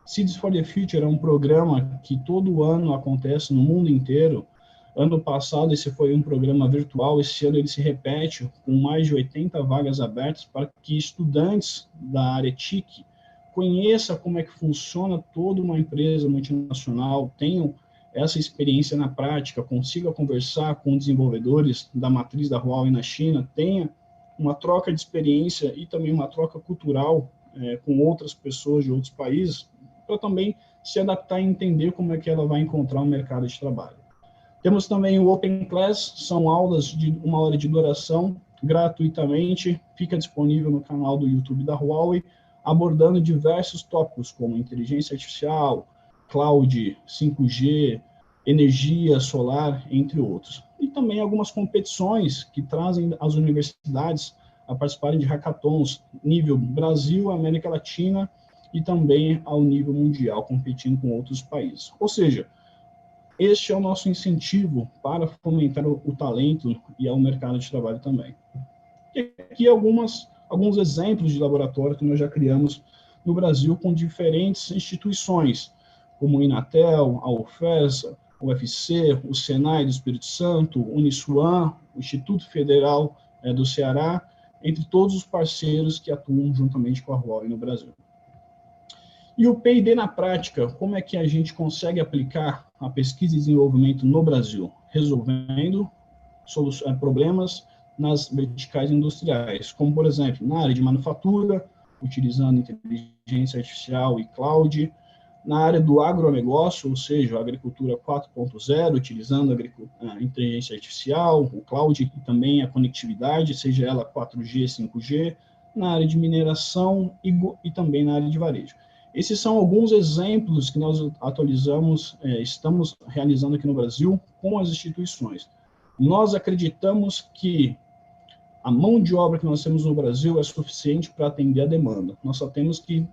Seeds for the Future é um programa que todo ano acontece no mundo inteiro. Ano passado esse foi um programa virtual, esse ano ele se repete com mais de 80 vagas abertas para que estudantes da área TIC conheçam como é que funciona toda uma empresa multinacional, tenham essa experiência na prática, consiga conversar com desenvolvedores da matriz da Huawei na China, tenha uma troca de experiência e também uma troca cultural com outras pessoas de outros países, para também se adaptar e entender como é que ela vai encontrar um mercado de trabalho. Temos também o Open Class, são aulas de 1 hora de duração, gratuitamente, fica disponível no canal do YouTube da Huawei, abordando diversos tópicos como inteligência artificial, cloud, 5G, energia solar, entre outros. E também algumas competições que trazem as universidades a participarem de hackathons, nível Brasil, América Latina e também ao nível mundial, competindo com outros países. Ou seja, este é o nosso incentivo para fomentar o talento e ao mercado de trabalho também. E aqui alguns exemplos de laboratório que nós já criamos no Brasil com diferentes instituições, como o Inatel, a UFES, o UFC, o Senai do Espírito Santo, o Uniswan, o Instituto Federal do Ceará, entre todos os parceiros que atuam juntamente com a Huawei no Brasil. E o P&D na prática, como é que a gente consegue aplicar a pesquisa e desenvolvimento no Brasil? Resolvendo problemas nas verticais industriais, como, por exemplo, na área de manufatura, utilizando inteligência artificial e cloud, na área do agronegócio, ou seja, a agricultura 4.0, utilizando a inteligência artificial, o cloud e também a conectividade, seja ela 4G, 5G, na área de mineração e também na área de varejo. Esses são alguns exemplos que nós atualizamos, estamos realizando aqui no Brasil com as instituições. Nós acreditamos que a mão de obra que nós temos no Brasil é suficiente para atender a demanda. Nós só temos que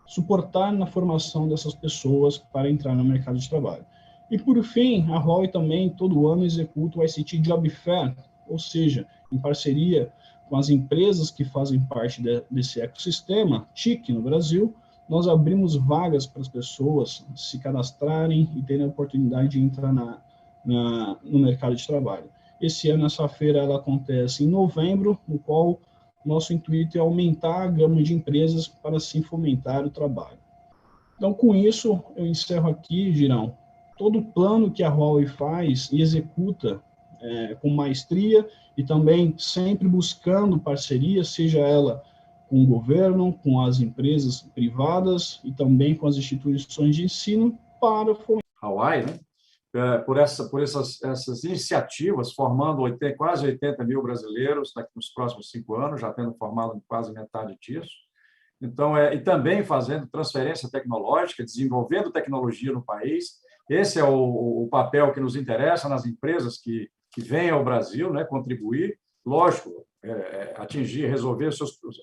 suportar na formação dessas pessoas para entrar no mercado de trabalho. E, por fim, a Huawei também, todo ano, executa o ICT Job Fair, ou seja, em parceria com as empresas que fazem parte desse ecossistema TIC no Brasil, nós abrimos vagas para as pessoas se cadastrarem e terem a oportunidade de entrar no mercado de trabalho. Esse ano, essa feira ela acontece em novembro, no qual nosso intuito é aumentar a gama de empresas para assim fomentar o trabalho. Então, com isso, eu encerro aqui, Girão, todo o plano que a Huawei faz e executa com maestria e também sempre buscando parceria, seja ela com o governo, com as empresas privadas e também com as instituições de ensino para fomentar. A Huawei, né? Por essas iniciativas, formando quase 80 mil brasileiros nos próximos 5 anos, já tendo formado quase metade disso. Então, e também fazendo transferência tecnológica, desenvolvendo tecnologia no país. Esse é o papel que nos interessa nas empresas que vêm ao Brasil, né, contribuir. Lógico, atingir, resolver,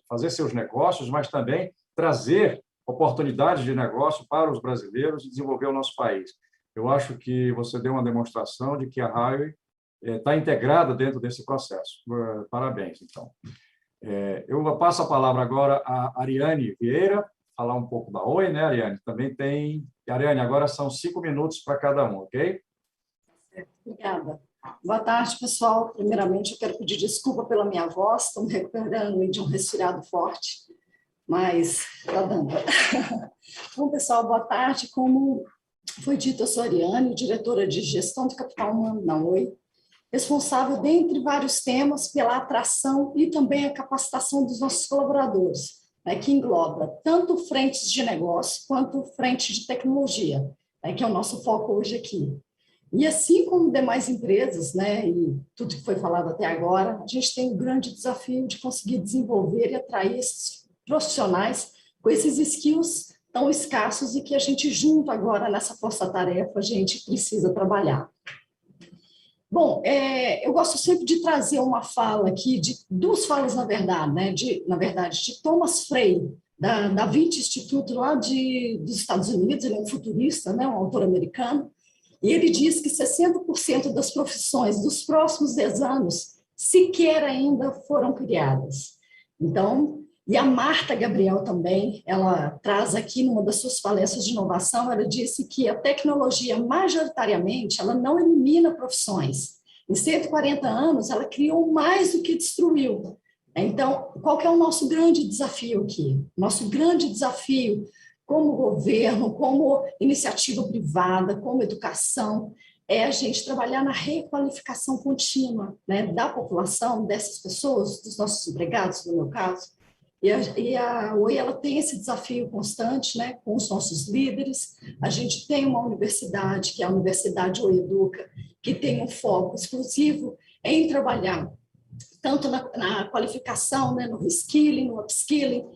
fazer seus negócios, mas também trazer oportunidades de negócio para os brasileiros e desenvolver o nosso país. Eu acho que você deu uma demonstração de que a Highway está integrada dentro desse processo. Parabéns, então. Eu passo a palavra agora a Ariane Vieira, falar um pouco da Oi, né, Ariane? Também tem... Ariane, agora são 5 minutos para cada um, ok? Obrigada. Boa tarde, pessoal. Primeiramente, eu quero pedir desculpa pela minha voz, estou me recuperando de um resfriado forte, mas está dando. Bom, pessoal, boa tarde. Como foi dito, eu sou a Ariane, diretora de Gestão de Capital Humano na Oi, responsável, dentre vários temas, pela atração e também a capacitação dos nossos colaboradores, né, que engloba tanto frentes de negócio quanto frente de tecnologia, né, que é o nosso foco hoje aqui. E assim como demais empresas, né, e tudo que foi falado até agora, a gente tem um grande desafio de conseguir desenvolver e atrair esses profissionais com esses skills tão escassos e que a gente, junto agora nessa força-tarefa, a gente precisa trabalhar. Bom, eu gosto sempre de trazer uma fala aqui, de duas falas, na verdade, né, de Thomas Frey, da Vinte Instituto, lá dos Estados Unidos. Ele é um futurista, né, um autor americano, e ele diz que 60% das profissões dos próximos 10 anos sequer ainda foram criadas. Então, e a Marta Gabriel também, ela traz aqui numa das suas palestras de inovação, ela disse que a tecnologia, majoritariamente, ela não elimina profissões. Em 140 anos, ela criou mais do que destruiu. Então, qual que é o nosso grande desafio aqui? Nosso grande desafio como governo, como iniciativa privada, como educação, é a gente trabalhar na requalificação contínua, né, da população, dessas pessoas, dos nossos empregados, no meu caso. E a Oi, ela tem esse desafio constante, né, com os nossos líderes. A gente tem uma universidade, que é a Universidade Oi Educa, que tem um foco exclusivo em trabalhar tanto na qualificação, né, no reskilling, no upskilling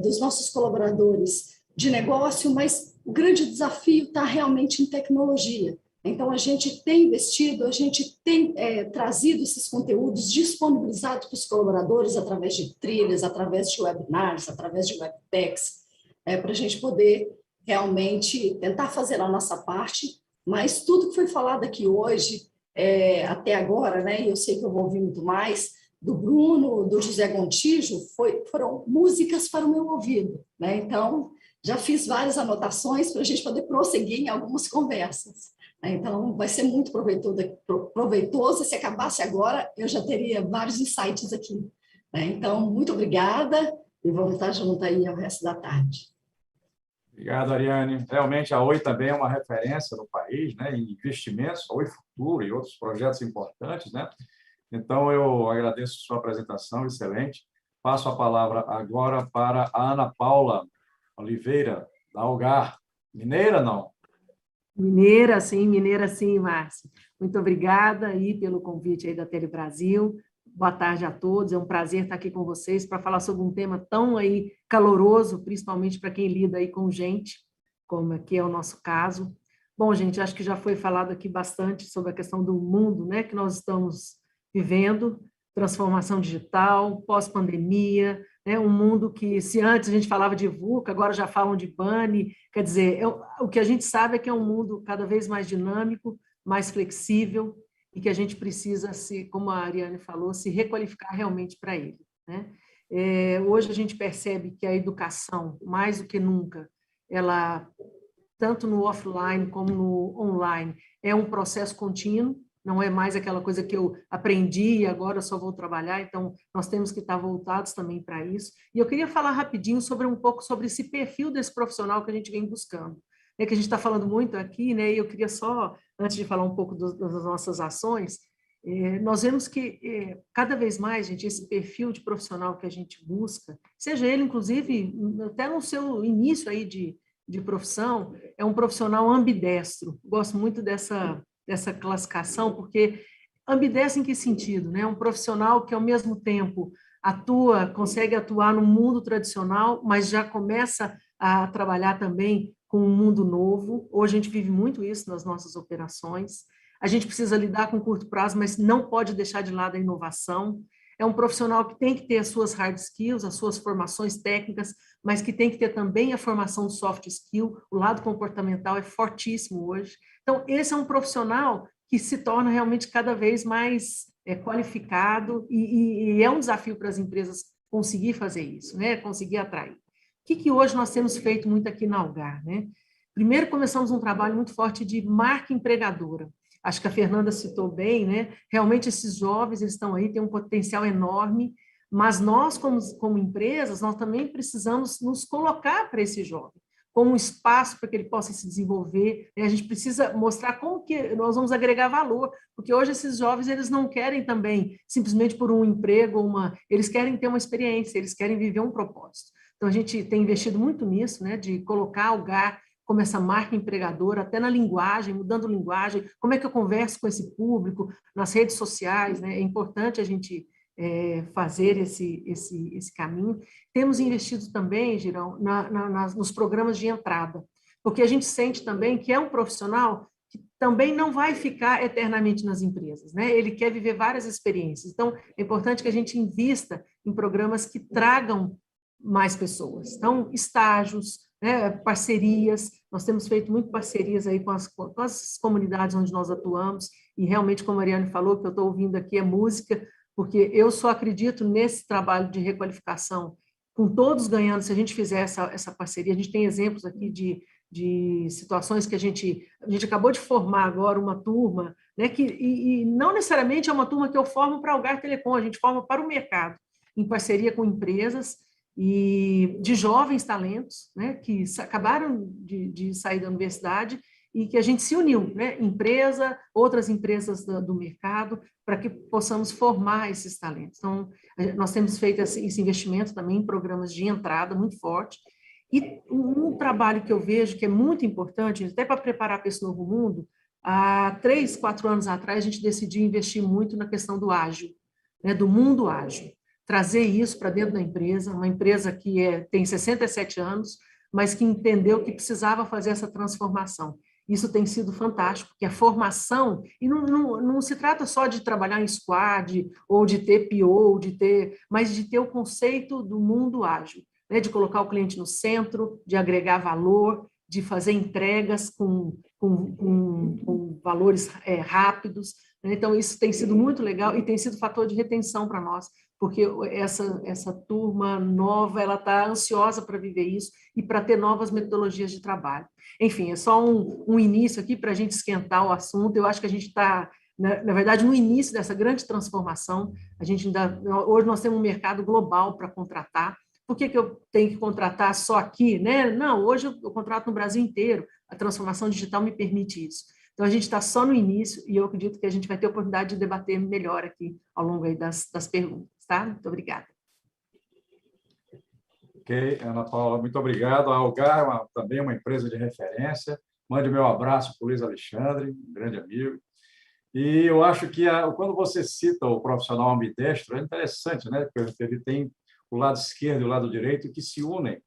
dos nossos colaboradores de negócio, mas o grande desafio está realmente em tecnologia. Então, a gente tem investido, a gente tem trazido esses conteúdos disponibilizados para os colaboradores através de trilhas, através de webinars, através de webtechs, para a gente poder realmente tentar fazer a nossa parte, mas tudo que foi falado aqui hoje, até agora, né, e eu sei que eu vou ouvir muito mais, do Bruno, do José Gontijo, foram músicas para o meu ouvido, né? Então, já fiz várias anotações para a gente poder prosseguir em algumas conversas. Então, vai ser muito proveitoso. Se acabasse agora, eu já teria vários insights aqui. Então, muito obrigada e vamos estar juntos aí ao resto da tarde. Obrigado, Ariane. Realmente, a Oi também é uma referência no país, né, em investimentos, a Oi Futuro e outros projetos importantes, né? Então, eu agradeço a sua apresentação, excelente. Passo a palavra agora para a Ana Paula Oliveira, da Algar. Mineira, não? Mineira, sim, Márcio. Muito obrigada aí pelo convite aí da Tele Brasil. Boa tarde a todos, é um prazer estar aqui com vocês para falar sobre um tema tão aí caloroso, principalmente para quem lida aí com gente, como aqui é o nosso caso. Bom, gente, acho que já foi falado aqui bastante sobre a questão do mundo, né, que nós estamos vivendo, transformação digital, pós-pandemia, né, um mundo que, se antes a gente falava de VUCA, agora já falam de BANI, quer dizer, o que a gente sabe é que é um mundo cada vez mais dinâmico, mais flexível, e que a gente precisa, como a Ariane falou, se requalificar realmente para ele, né? Hoje a gente percebe que a educação, mais do que nunca, ela, tanto no offline como no online, é um processo contínuo, não é mais aquela coisa que eu aprendi e agora só vou trabalhar, então nós temos que estar voltados também para isso. E eu queria falar rapidinho um pouco sobre esse perfil desse profissional que a gente vem buscando, né, que a gente está falando muito aqui, né, e eu queria só, antes de falar um pouco das nossas ações, nós vemos que cada vez mais, gente, esse perfil de profissional que a gente busca, seja ele, inclusive, até no seu início aí de profissão, é um profissional ambidestro. Gosto muito dessa classificação, porque ambidestro em que sentido? Né? Um profissional que, ao mesmo tempo, consegue atuar no mundo tradicional, mas já começa a trabalhar também com um mundo novo. Hoje a gente vive muito isso nas nossas operações. A gente precisa lidar com curto prazo, mas não pode deixar de lado a inovação. é um profissional que tem que ter as suas hard skills, as suas formações técnicas, mas que tem que ter também a formação soft skill, o lado comportamental é fortíssimo hoje. Então, esse é um profissional que se torna realmente cada vez mais qualificado e é um desafio para as empresas conseguir fazer isso, né? Conseguir atrair. O que hoje nós temos feito muito aqui na Algar, né? Primeiro, começamos um trabalho muito forte de marca empregadora. Acho que a Fernanda citou bem, né? Realmente esses jovens, eles estão aí, têm um potencial enorme, mas nós, como empresas, nós também precisamos nos colocar para esse jovem, como um espaço para que ele possa se desenvolver, né? A gente precisa mostrar como que nós vamos agregar valor, porque hoje esses jovens, eles não querem também, simplesmente por um emprego, eles querem ter uma experiência, eles querem viver um propósito. Então, a gente tem investido muito nisso, né? De colocar Algar como essa marca empregadora, até na linguagem, mudando linguagem, como é que eu converso com esse público, nas redes sociais, né? É importante a gente fazer esse caminho. Temos investido também, Girão, nos programas de entrada, porque a gente sente também que é um profissional que também não vai ficar eternamente nas empresas, né? Ele quer viver várias experiências. Então, é importante que a gente invista em programas que tragam mais pessoas. Então, estágios, né, parcerias, nós temos feito muito parcerias aí com as comunidades onde nós atuamos, e realmente, como a Ariane falou, que eu estou ouvindo aqui é música, porque eu só acredito nesse trabalho de requalificação, com todos ganhando, se a gente fizer essa parceria. A gente tem exemplos aqui de situações que a gente acabou de formar agora uma turma, né, e não necessariamente é uma turma que eu formo para a Algar Telecom, a gente forma para o mercado, em parceria com empresas, e de jovens talentos, né, que acabaram de sair da universidade e que a gente se uniu, né, empresa, outras empresas do mercado, para que possamos formar esses talentos. Então, nós temos feito esse investimento também em programas de entrada muito forte. E um trabalho que eu vejo que é muito importante, até para preparar para esse novo mundo, há 3, 4 anos atrás, a gente decidiu investir muito na questão do ágil, né, do mundo ágil. Trazer isso para dentro da empresa, uma empresa que tem 67 anos, mas que entendeu que precisava fazer essa transformação. Isso tem sido fantástico, porque a formação, e não se trata só de trabalhar em squad, ou de ter PO, mas de ter o conceito do mundo ágil, né? De colocar o cliente no centro, de agregar valor, de fazer entregas com valores rápidos, né? Então, isso tem sido muito legal e tem sido fator de retenção para nós, porque essa turma nova, ela está ansiosa para viver isso e para ter novas metodologias de trabalho. Enfim, é só um início aqui para a gente esquentar o assunto. Eu acho que a gente está, na verdade, no início dessa grande transformação. Hoje nós temos um mercado global para contratar. Por que eu tenho que contratar só aqui, né? Não, hoje eu contrato no Brasil inteiro. A transformação digital me permite isso. Então, a gente está só no início e eu acredito que a gente vai ter a oportunidade de debater melhor aqui ao longo aí das perguntas. Tá? Muito obrigada. Ok, Ana Paula, muito obrigado. A Algar também é uma empresa de referência. Mande meu abraço para o Luiz Alexandre, um grande amigo. E eu acho que quando você cita o profissional ambidestro, é interessante, né? Porque ele tem o lado esquerdo e o lado direito que se unem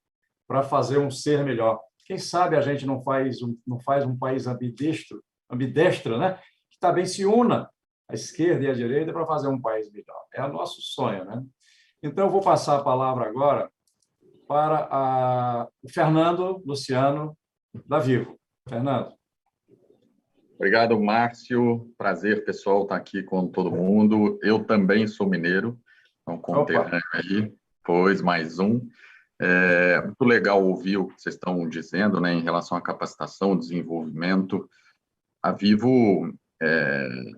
para fazer um ser melhor. Quem sabe a gente não faz um país ambidestro, né? Que também se una a esquerda e a direita para fazer um país melhor. É o nosso sonho, né? Então, eu vou passar a palavra agora para o Fernando Luciano, da Vivo. Fernando. Obrigado, Márcio. Prazer, pessoal, estar aqui com todo mundo. Eu também sou mineiro, então conterrâneo aí, pois mais um. É muito legal ouvir o que vocês estão dizendo, né, em relação à capacitação, desenvolvimento. A Vivo,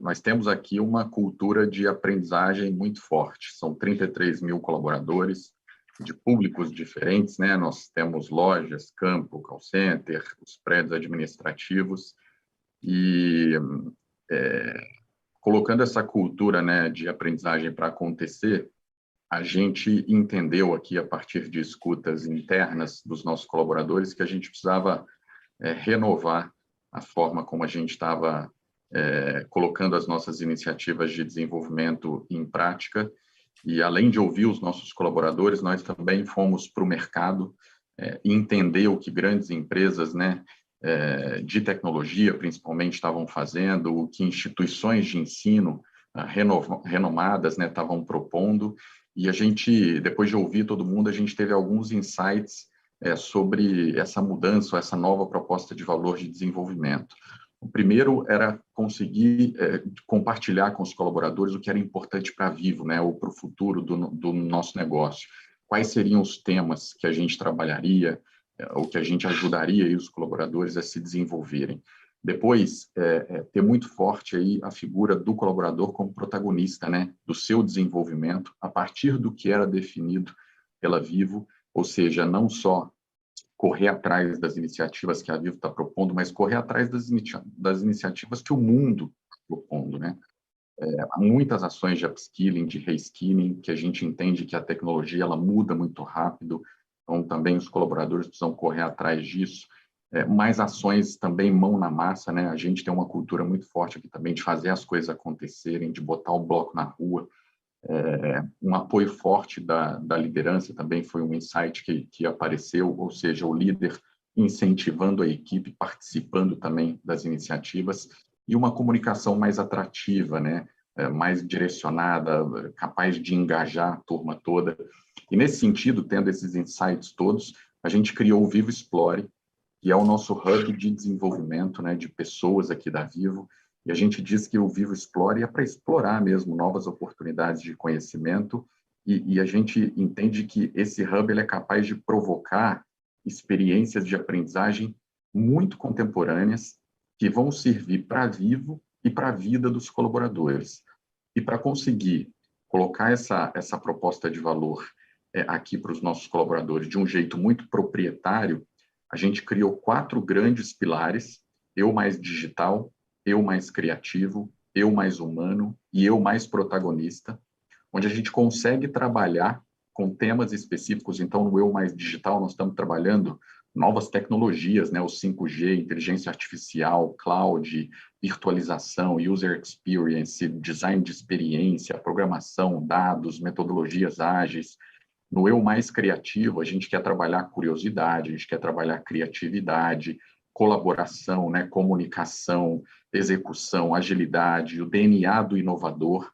nós temos aqui uma cultura de aprendizagem muito forte. São 33 mil colaboradores de públicos diferentes, né? Nós temos lojas, campo, call center, os prédios administrativos e colocando essa cultura, né, de aprendizagem para acontecer, a gente entendeu aqui, a partir de escutas internas dos nossos colaboradores, que a gente precisava renovar a forma como a gente estava colocando as nossas iniciativas de desenvolvimento em prática. E, além de ouvir os nossos colaboradores, nós também fomos para o mercado entender o que grandes empresas, né, de tecnologia, principalmente, estavam fazendo, o que instituições de ensino renomadas, né, estavam propondo, e a gente, depois de ouvir todo mundo, a gente teve alguns insights sobre essa mudança, essa nova proposta de valor de desenvolvimento. O primeiro era conseguir compartilhar com os colaboradores o que era importante para a Vivo, né, ou para o futuro do nosso negócio. Quais seriam os temas que a gente trabalharia, ou que a gente ajudaria aí os colaboradores a se desenvolverem. Depois, ter muito forte aí a figura do colaborador como protagonista, né, do seu desenvolvimento, a partir do que era definido pela Vivo, ou seja, não só correr atrás das iniciativas que a Vivo está propondo, mas correr atrás das iniciativas que o mundo está propondo, né? Há muitas ações de upskilling, de reskilling, que a gente entende que a tecnologia ela muda muito rápido, então também os colaboradores precisam correr atrás disso. Mais ações também mão na massa, né? A gente tem uma cultura muito forte aqui também de fazer as coisas acontecerem, de botar o bloco na rua. Um apoio forte da liderança também foi um insight que apareceu, ou seja, o líder incentivando a equipe, participando também das iniciativas, e uma comunicação mais atrativa, né? Mais direcionada, capaz de engajar a turma toda. E nesse sentido, tendo esses insights todos, a gente criou o Vivo Explore, que é o nosso hub de desenvolvimento, né, de pessoas aqui da Vivo, e a gente diz que o Vivo Explore é para explorar mesmo novas oportunidades de conhecimento, e a gente entende que esse hub ele é capaz de provocar experiências de aprendizagem muito contemporâneas que vão servir para a Vivo e para a vida dos colaboradores. E para conseguir colocar essa proposta de valor aqui para os nossos colaboradores de um jeito muito proprietário, a gente criou 4 grandes pilares: eu mais digital, eu mais criativo, eu mais humano e eu mais protagonista, onde a gente consegue trabalhar com temas específicos. Então, no eu mais digital, nós estamos trabalhando novas tecnologias, né? O 5G, inteligência artificial, cloud, virtualização, user experience, design de experiência, programação, dados, metodologias ágeis. No eu mais criativo, a gente quer trabalhar curiosidade, a gente quer trabalhar criatividade, colaboração, né, comunicação, execução, agilidade, o DNA do inovador.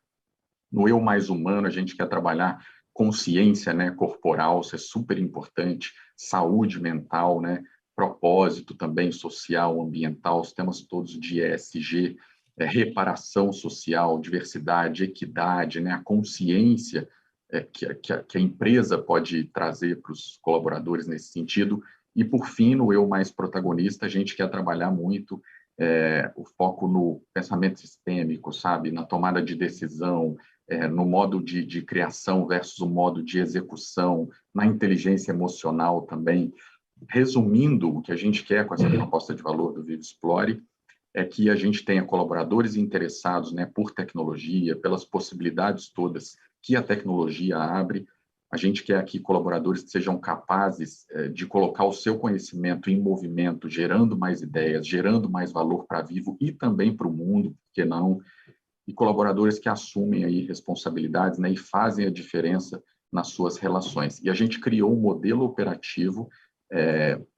No eu mais humano, a gente quer trabalhar consciência, né, corporal, isso é super importante, saúde mental, né, propósito também social, ambiental, os temas todos de ESG, reparação social, diversidade, equidade, né, a consciência que a empresa pode trazer para os colaboradores nesse sentido. E, por fim, no eu mais protagonista, a gente quer trabalhar muito o foco no pensamento sistêmico, sabe? Na tomada de decisão, no modo de criação versus o modo de execução, na inteligência emocional também. Resumindo, o que a gente quer com essa proposta de valor do Vivo Explore é que a gente tenha colaboradores interessados, né, por tecnologia, pelas possibilidades todas que a tecnologia abre. A gente quer aqui colaboradores que sejam capazes de colocar o seu conhecimento em movimento, gerando mais ideias, gerando mais valor para a Vivo e também para o mundo, por que não? E colaboradores que assumem aí responsabilidades, né, e fazem a diferença nas suas relações. E a gente criou um modelo operativo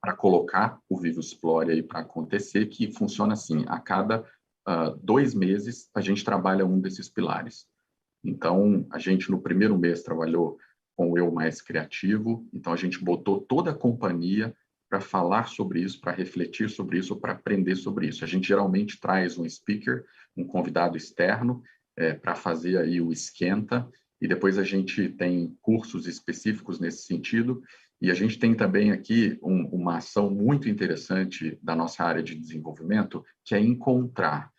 para colocar o Vivo Explore aí para acontecer, que funciona assim: a cada 2 meses a gente trabalha um desses pilares. Então, a gente no primeiro mês trabalhou com o eu mais criativo, então a gente botou toda a companhia para falar sobre isso, para refletir sobre isso, para aprender sobre isso. A gente geralmente traz um speaker, um convidado externo, para fazer aí o esquenta, e depois a gente tem cursos específicos nesse sentido, e a gente tem também aqui uma ação muito interessante da nossa área de desenvolvimento, que é encontrar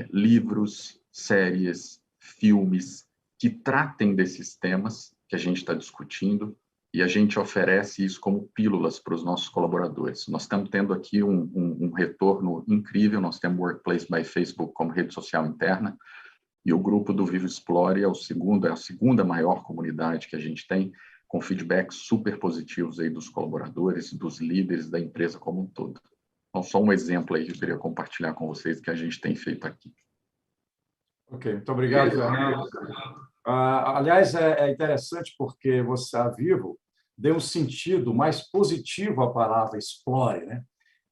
livros, séries, filmes que tratem desses temas que a gente está discutindo, e a gente oferece isso como pílulas para os nossos colaboradores. Nós estamos tendo aqui um retorno incrível. Nós temos o Workplace by Facebook como rede social interna, e o grupo do Vivo Explore é a segunda maior comunidade que a gente tem, com feedbacks super positivos aí dos colaboradores, dos líderes da empresa como um todo. Então, só um exemplo aí que eu queria compartilhar com vocês que a gente tem feito aqui. Ok, muito obrigado, Fernando. Aliás, é interessante porque a Vivo deu um sentido mais positivo à palavra explore, né?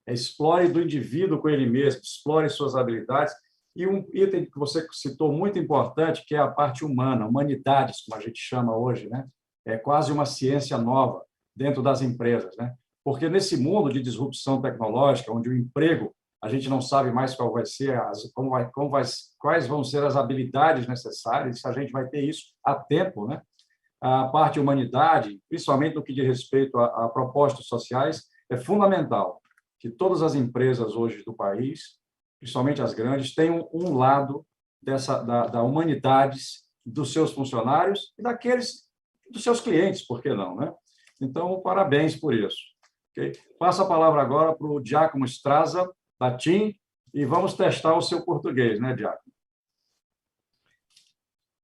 Explore do indivíduo com ele mesmo, explore suas habilidades, E um item que você citou muito importante, que é a parte humana, humanidades, como a gente chama hoje, né? É quase uma ciência nova dentro das empresas, né? Porque nesse mundo de disrupção tecnológica, onde o emprego, a gente não sabe mais qual vai ser, quais vão ser as habilidades necessárias, se a gente vai ter isso a tempo, né? A parte humanidade, principalmente no que diz respeito a propostas sociais, é fundamental que todas as empresas hoje do país, principalmente as grandes, tenham um lado da humanidades dos seus funcionários e dos seus clientes, por que não, né? Então, parabéns por isso. Okay? Passo a palavra agora para o Giacomo Straza, da TIM, e vamos testar o seu português, né, Giacomo?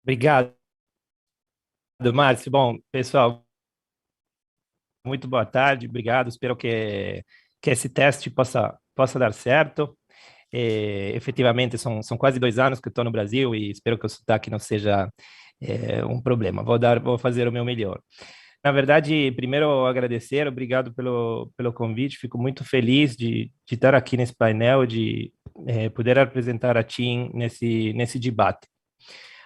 Obrigado, Márcio. Bom, pessoal, muito boa tarde, obrigado. Espero que esse teste possa dar certo. Efetivamente, são quase 2 anos que estou no Brasil e espero que o sotaque não seja um problema. Vou fazer o meu melhor. Na verdade, primeiro agradecer, obrigado pelo convite. Fico muito feliz de estar aqui nesse painel, de poder apresentar a TIM nesse debate.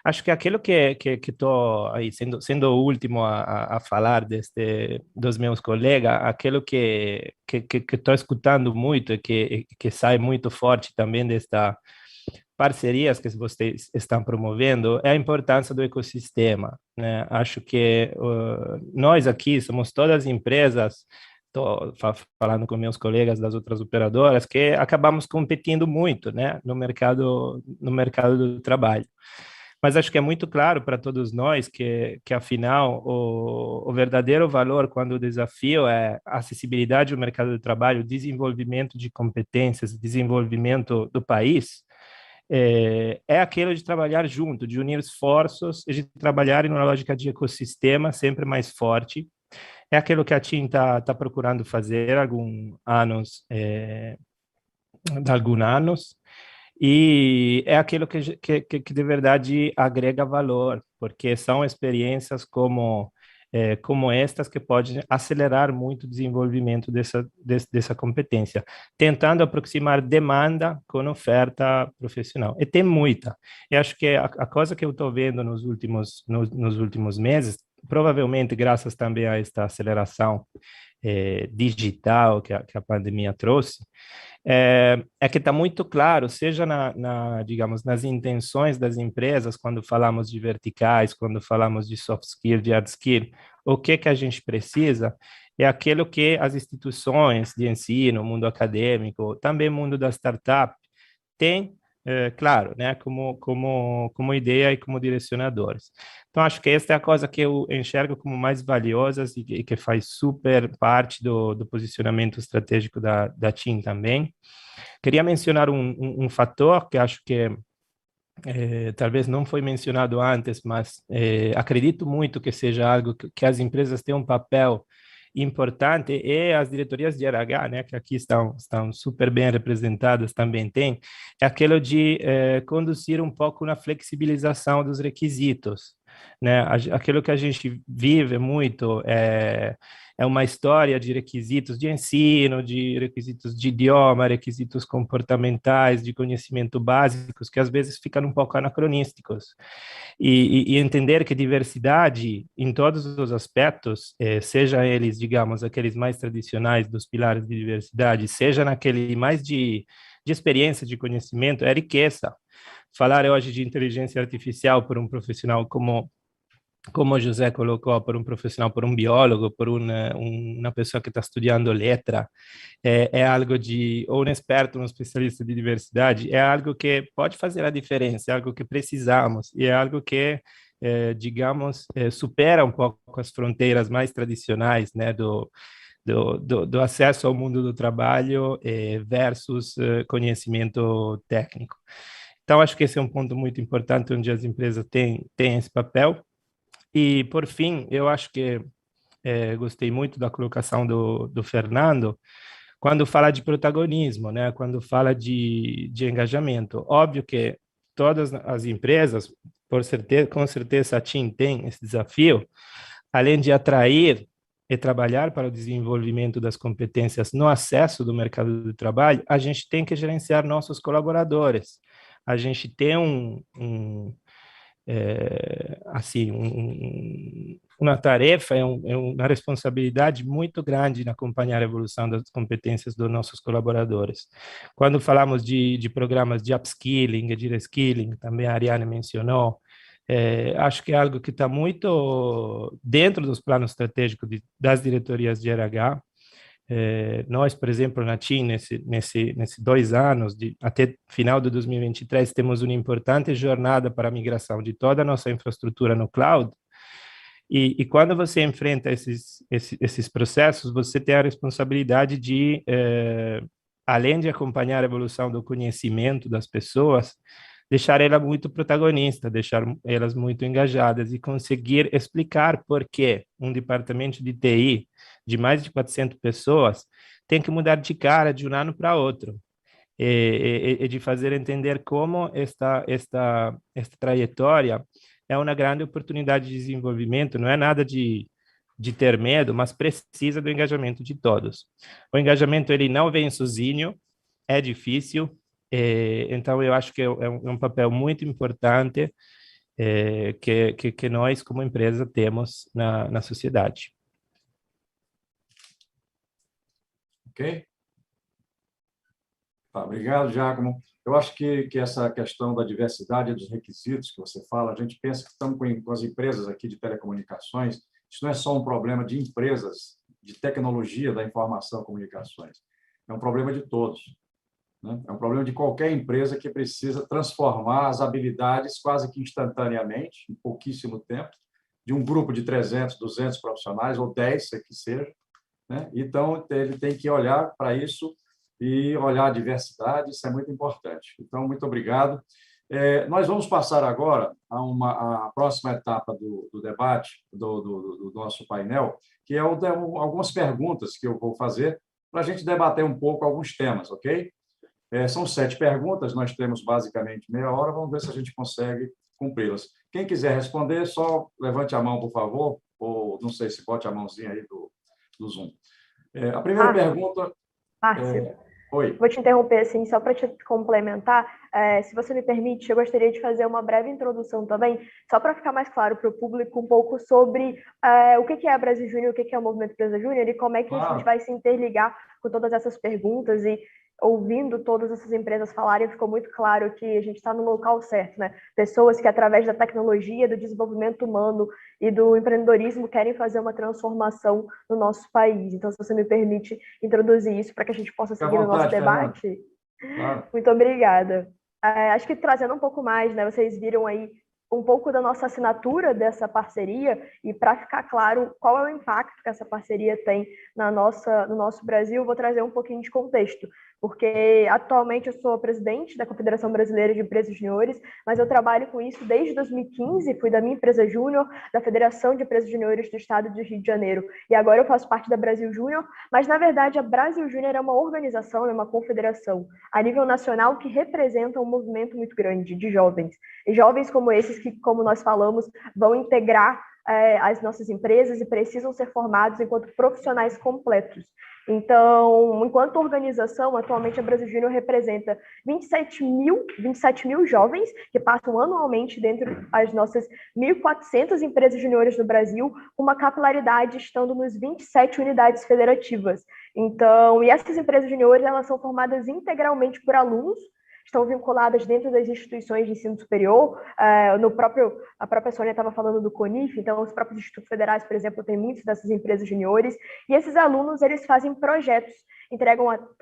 Acho que aquilo que estou aí sendo o último a falar dos meus colegas, aquilo que estou escutando muito e que sai muito forte também desta parcerias que vocês estão promovendo é a importância do ecossistema, né? Acho que nós aqui somos todas empresas, estou falando com meus colegas das outras operadoras, que acabamos competindo muito, né, no mercado do trabalho. Mas acho que é muito claro para todos nós que afinal, o verdadeiro valor, quando o desafio é acessibilidade ao mercado do trabalho, desenvolvimento de competências, desenvolvimento do país, é aquilo de trabalhar junto, de unir esforços e de trabalhar em uma lógica de ecossistema sempre mais forte. É aquilo que a TIM está procurando fazer há alguns anos. E é aquilo que de verdade agrega valor, porque são experiências como estas que podem acelerar muito o desenvolvimento dessa competência, tentando aproximar demanda com oferta profissional. E tem muita. Eu acho que a coisa que eu estou vendo nos últimos meses, provavelmente graças também a esta aceleração digital que a pandemia trouxe, é que está muito claro, seja digamos, nas intenções das empresas, quando falamos de verticais, quando falamos de soft skill, de hard skill, o que a gente precisa é aquilo que as instituições de ensino, mundo acadêmico, também mundo da startup, têm, claro, né, como ideia e como direcionadores. Então, acho que esta é a coisa que eu enxergo como mais valiosa e que faz super parte do posicionamento estratégico da TIM também. Queria mencionar um fator que acho que talvez não foi mencionado antes, mas acredito muito que seja algo que as empresas têm um papel importante, e as diretorias de RH, né, que aqui estão super bem representadas, também tem, é aquilo de conduzir um pouco na flexibilização dos requisitos, né? Aquilo que a gente vive muito é uma história de requisitos de ensino, de requisitos de idioma, requisitos comportamentais, de conhecimento básicos, que às vezes ficam um pouco anacronísticos. E entender que diversidade, em todos os aspectos, seja eles, digamos, aqueles mais tradicionais dos pilares de diversidade, seja naquele mais de experiência, de conhecimento, é riqueza. Falar hoje de inteligência artificial por um profissional como o José colocou, por um profissional, por um biólogo, por uma pessoa que está estudando letra, é algo ou um experto, um especialista de diversidade, é algo que pode fazer a diferença, é algo que precisamos, e é algo que, digamos, supera um pouco as fronteiras mais tradicionais, né, do acesso ao mundo do trabalho versus conhecimento técnico. Então, acho que esse é um ponto muito importante, onde as empresas têm esse papel. E, por fim, eu acho que gostei muito da colocação do Fernando, quando fala de protagonismo, né? Quando fala de engajamento. Óbvio que todas as empresas, com certeza a TIM tem esse desafio, além de atrair e trabalhar para o desenvolvimento das competências no acesso do mercado do trabalho, a gente tem que gerenciar nossos colaboradores. a gente tem uma tarefa, uma responsabilidade muito grande na acompanhar a evolução das competências dos nossos colaboradores. Quando falamos de programas de upskilling e de reskilling, também a Ariane mencionou, acho que é algo que está muito dentro dos planos estratégicos das diretorias de RH. Nós, por exemplo, na TIM, nesses 2 anos, até final de 2023, temos uma importante jornada para a migração de toda a nossa infraestrutura no cloud. E quando você enfrenta esses processos, você tem a responsabilidade de, além de acompanhar a evolução do conhecimento das pessoas, deixar elas muito protagonistas, deixar elas muito engajadas e conseguir explicar por que um departamento de TI de mais de 400 pessoas tem que mudar de cara de um ano para outro, e de fazer entender como esta trajetória é uma grande oportunidade de desenvolvimento, não é nada de ter medo, mas precisa do engajamento de todos. O engajamento, ele não vem sozinho, é difícil, então eu acho que é um papel muito importante que nós, como empresa, temos na sociedade. Ok? Tá, obrigado, Giacomo. Eu acho que essa questão da diversidade dos requisitos que você fala, a gente pensa que estamos com as empresas aqui de telecomunicações, isso não é só um problema de empresas de tecnologia da informação e comunicações, é um problema de todos, né? É um problema de qualquer empresa que precisa transformar as habilidades quase que instantaneamente, em pouquíssimo tempo, de um grupo de 300, 200 profissionais, ou 10, se que seja, né? Então, ele tem que olhar para isso e olhar a diversidade, isso é muito importante. Então, muito obrigado. Nós vamos passar agora a próxima etapa do debate, do nosso painel, que é algumas perguntas que eu vou fazer para a gente debater um pouco alguns temas, ok? São 7 perguntas, nós temos basicamente meia hora, vamos ver se a gente consegue cumpri-las. Quem quiser responder, só levante a mão, por favor, ou não sei se bote a mãozinha aí do Zoom. A primeira pergunta... Márcio, oi. Vou te interromper assim, só para te complementar. Se você me permite, eu gostaria de fazer uma breve introdução também, só para ficar mais claro para o público um pouco sobre o que é a Brasil Júnior, o que é o Movimento Empresa Júnior e como é que a gente vai se interligar com todas essas perguntas. E ouvindo todas essas empresas falarem, ficou muito claro que a gente está no local certo, né? Pessoas que, através da tecnologia, do desenvolvimento humano e do empreendedorismo, querem fazer uma transformação no nosso país. Então, se você me permite introduzir isso para que a gente possa seguir no nosso debate. Claro. Muito obrigada. Acho que trazendo um pouco mais, né? Vocês viram aí um pouco da nossa assinatura dessa parceria e para ficar claro qual é o impacto que essa parceria tem no nosso Brasil, vou trazer um pouquinho de contexto, porque atualmente eu sou presidente da Confederação Brasileira de Empresas Juniores, mas eu trabalho com isso desde 2015, fui da minha empresa Júnior, da Federação de Empresas Juniores do Estado do Rio de Janeiro, e agora eu faço parte da Brasil Júnior, mas na verdade a Brasil Júnior é uma organização, é uma confederação a nível nacional que representa um movimento muito grande de jovens, e jovens como esses que, como nós falamos, vão integrar as nossas empresas e precisam ser formados enquanto profissionais completos. Então, enquanto organização, atualmente a Brasil Júnior representa 27 mil jovens que passam anualmente dentro das nossas 1.400 empresas juniores no Brasil, com uma capilaridade estando nos 27 unidades federativas. Então, e essas empresas juniores, elas são formadas integralmente por alunos, estão vinculadas dentro das instituições de ensino superior. A própria Sônia estava falando do CONIF, então os próprios institutos federais, por exemplo, têm muitas dessas empresas juniores, e esses alunos, eles fazem projetos,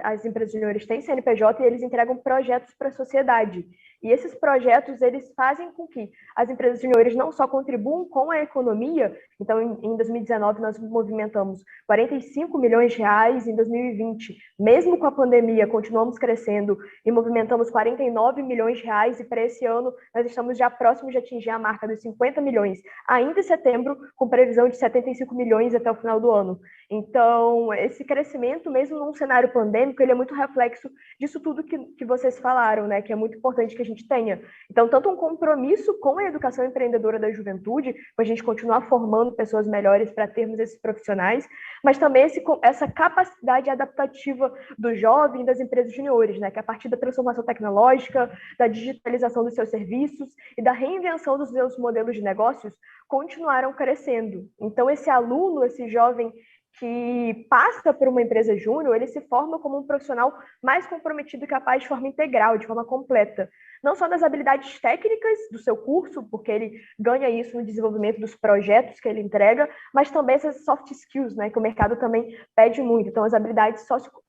as empresas juniores têm CNPJ e eles entregam projetos para a sociedade. E esses projetos, eles fazem com que as empresas juniores não só contribuam com a economia, então em 2019 nós movimentamos 45 milhões de reais, em 2020, mesmo com a pandemia, continuamos crescendo e movimentamos 49 milhões de reais, e para esse ano nós estamos já próximos de atingir a marca dos 50 milhões, ainda em setembro, com previsão de 75 milhões até o final do ano. Então, esse crescimento, mesmo num cenário pandêmico, ele é muito reflexo disso tudo que vocês falaram, né? Que é muito importante que a gente tenha. Então, tanto um compromisso com a educação empreendedora da juventude, para a gente continuar formando pessoas melhores para termos esses profissionais, mas também essa capacidade adaptativa do jovem e das empresas juniores, né? Que a partir da transformação tecnológica, da digitalização dos seus serviços e da reinvenção dos seus modelos de negócios, continuaram crescendo. Então, esse aluno, esse jovem que passa por uma empresa júnior, ele se forma como um profissional mais comprometido e capaz de forma integral, de forma completa. Não só das habilidades técnicas do seu curso, porque ele ganha isso no desenvolvimento dos projetos que ele entrega, mas também essas soft skills, né, que o mercado também pede muito. Então, as habilidades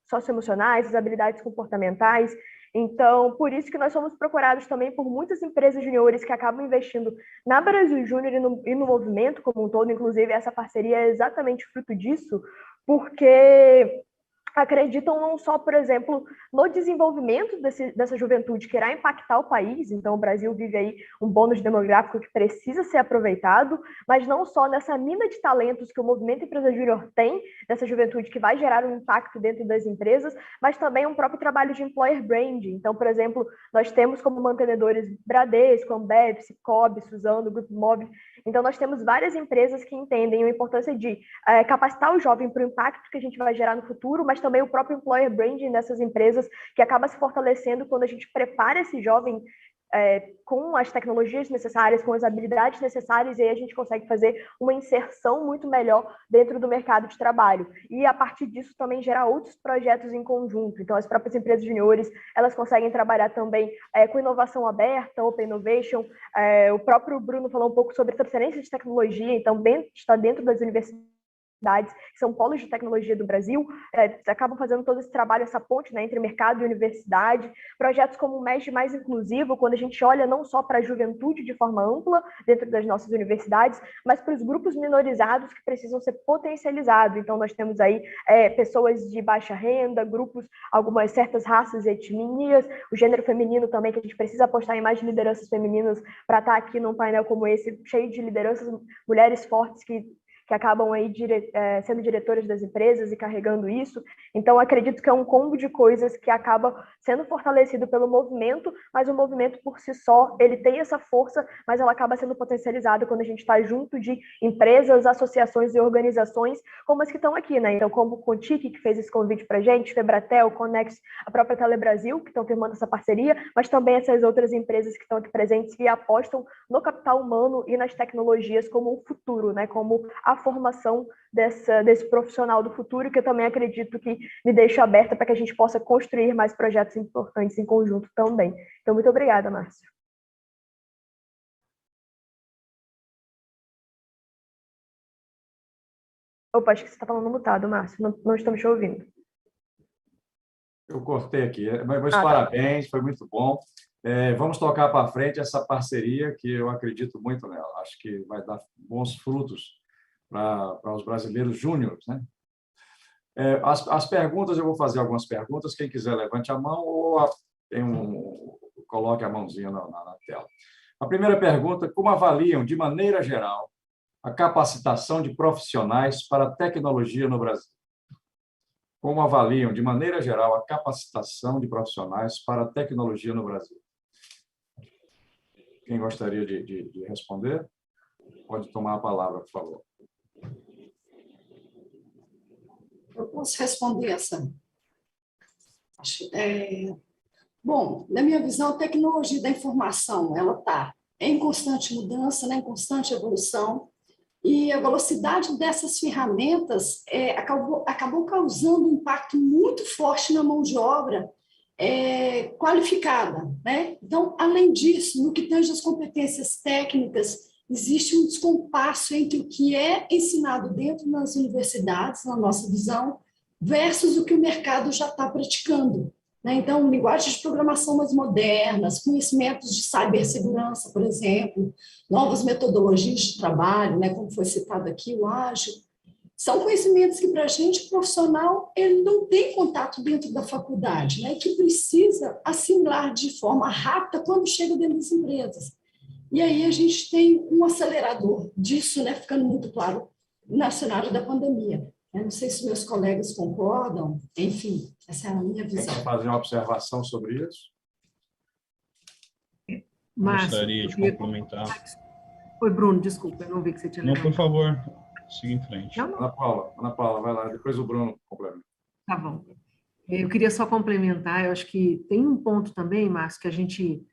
socioemocionais, as habilidades comportamentais. Então, por isso que nós somos procurados também por muitas empresas juniores que acabam investindo na Brasil Júnior e no movimento como um todo. Inclusive, essa parceria é exatamente fruto disso, porque acreditam não só, por exemplo, no desenvolvimento dessa juventude que irá impactar o país. Então, o Brasil vive aí um bônus demográfico que precisa ser aproveitado, mas não só nessa mina de talentos que o Movimento Empresa Júnior tem, dessa juventude que vai gerar um impacto dentro das empresas, mas também um próprio trabalho de employer branding. Então, por exemplo, nós temos como mantenedores Bradesco, Ambev, Cicobi, Suzano, Grupo Móvel. Então, nós temos várias empresas que entendem a importância de capacitar o jovem para o impacto que a gente vai gerar no futuro, mas também o próprio employer branding dessas empresas, que acaba se fortalecendo quando a gente prepara esse jovem com as tecnologias necessárias, com as habilidades necessárias, e aí a gente consegue fazer uma inserção muito melhor dentro do mercado de trabalho. E, a partir disso, também gerar outros projetos em conjunto. Então, as próprias empresas juniores, elas conseguem trabalhar também com inovação aberta, Open Innovation. O próprio Bruno falou um pouco sobre transferência de tecnologia, então, está dentro das universidades, que são polos de tecnologia do Brasil, acabam fazendo todo esse trabalho, essa ponte, né, entre mercado e universidade. Projetos como o MESD Mais Inclusivo, quando a gente olha não só para a juventude de forma ampla dentro das nossas universidades, mas para os grupos minorizados que precisam ser potencializados. Então, nós temos aí pessoas de baixa renda, grupos, algumas certas raças e etnias, o gênero feminino também, que a gente precisa apostar em mais lideranças femininas para estar aqui num painel como esse, cheio de lideranças, mulheres fortes que acabam aí sendo diretoras das empresas e carregando isso. Então, acredito que é um combo de coisas que acaba sendo fortalecido pelo movimento, mas o movimento por si só, ele tem essa força, mas ela acaba sendo potencializada quando a gente está junto de empresas, associações e organizações como as que estão aqui, né? Então, como o Contic, que fez esse convite para a gente, Febratel, Conex, a própria Telebrasil, que estão firmando essa parceria, mas também essas outras empresas que estão aqui presentes e apostam no capital humano e nas tecnologias como um futuro, né? Como a formação desse profissional do futuro, que eu também acredito que me deixa aberta para que a gente possa construir mais projetos importantes em conjunto também. Então, muito obrigada, Márcio. Opa, acho que você está falando mutado, Márcio. Não estamos te ouvindo. Eu cortei aqui. Mas parabéns, foi muito bom. Vamos tocar para frente essa parceria, que eu acredito muito nela. Acho que vai dar bons frutos para os brasileiros júniores, né? As perguntas, eu vou fazer algumas perguntas. Quem quiser, levante a mão ou coloque a mãozinha na tela. A primeira pergunta: como avaliam, de maneira geral, a capacitação de profissionais para a tecnologia no Brasil? Como avaliam, de maneira geral, a capacitação de profissionais para a tecnologia no Brasil? Quem gostaria de responder? Pode tomar a palavra, por favor. Eu posso responder essa. Bom, na minha visão, a tecnologia da informação, ela está em constante mudança, né, em constante evolução, e a velocidade dessas ferramentas acabou causando um impacto muito forte na mão de obra qualificada, né? Então, além disso, no que tange às competências técnicas, existe um descompasso entre o que é ensinado dentro das universidades, na nossa visão, versus o que o mercado já está praticando, né? Então, linguagens de programação mais modernas, conhecimentos de cibersegurança, por exemplo, novas metodologias de trabalho, né, como foi citado aqui, o ágil, são conhecimentos que, para a gente profissional, ele não tem contato dentro da faculdade, né, que precisa assimilar de forma rápida quando chega dentro das empresas. E aí a gente tem um acelerador disso, né, ficando muito claro no cenário da pandemia. Eu não sei se meus colegas concordam, enfim, essa é a minha visão. Quer fazer uma observação sobre isso? Márcio, gostaria de complementar. Oi, Bruno, desculpa, eu não vi que você tinha Não, levantado. por favor, siga em frente. Não, não. Ana Paula, vai lá, depois o Bruno complementa. Tá bom. Eu queria só complementar, eu acho que tem um ponto também, Márcio, que a gente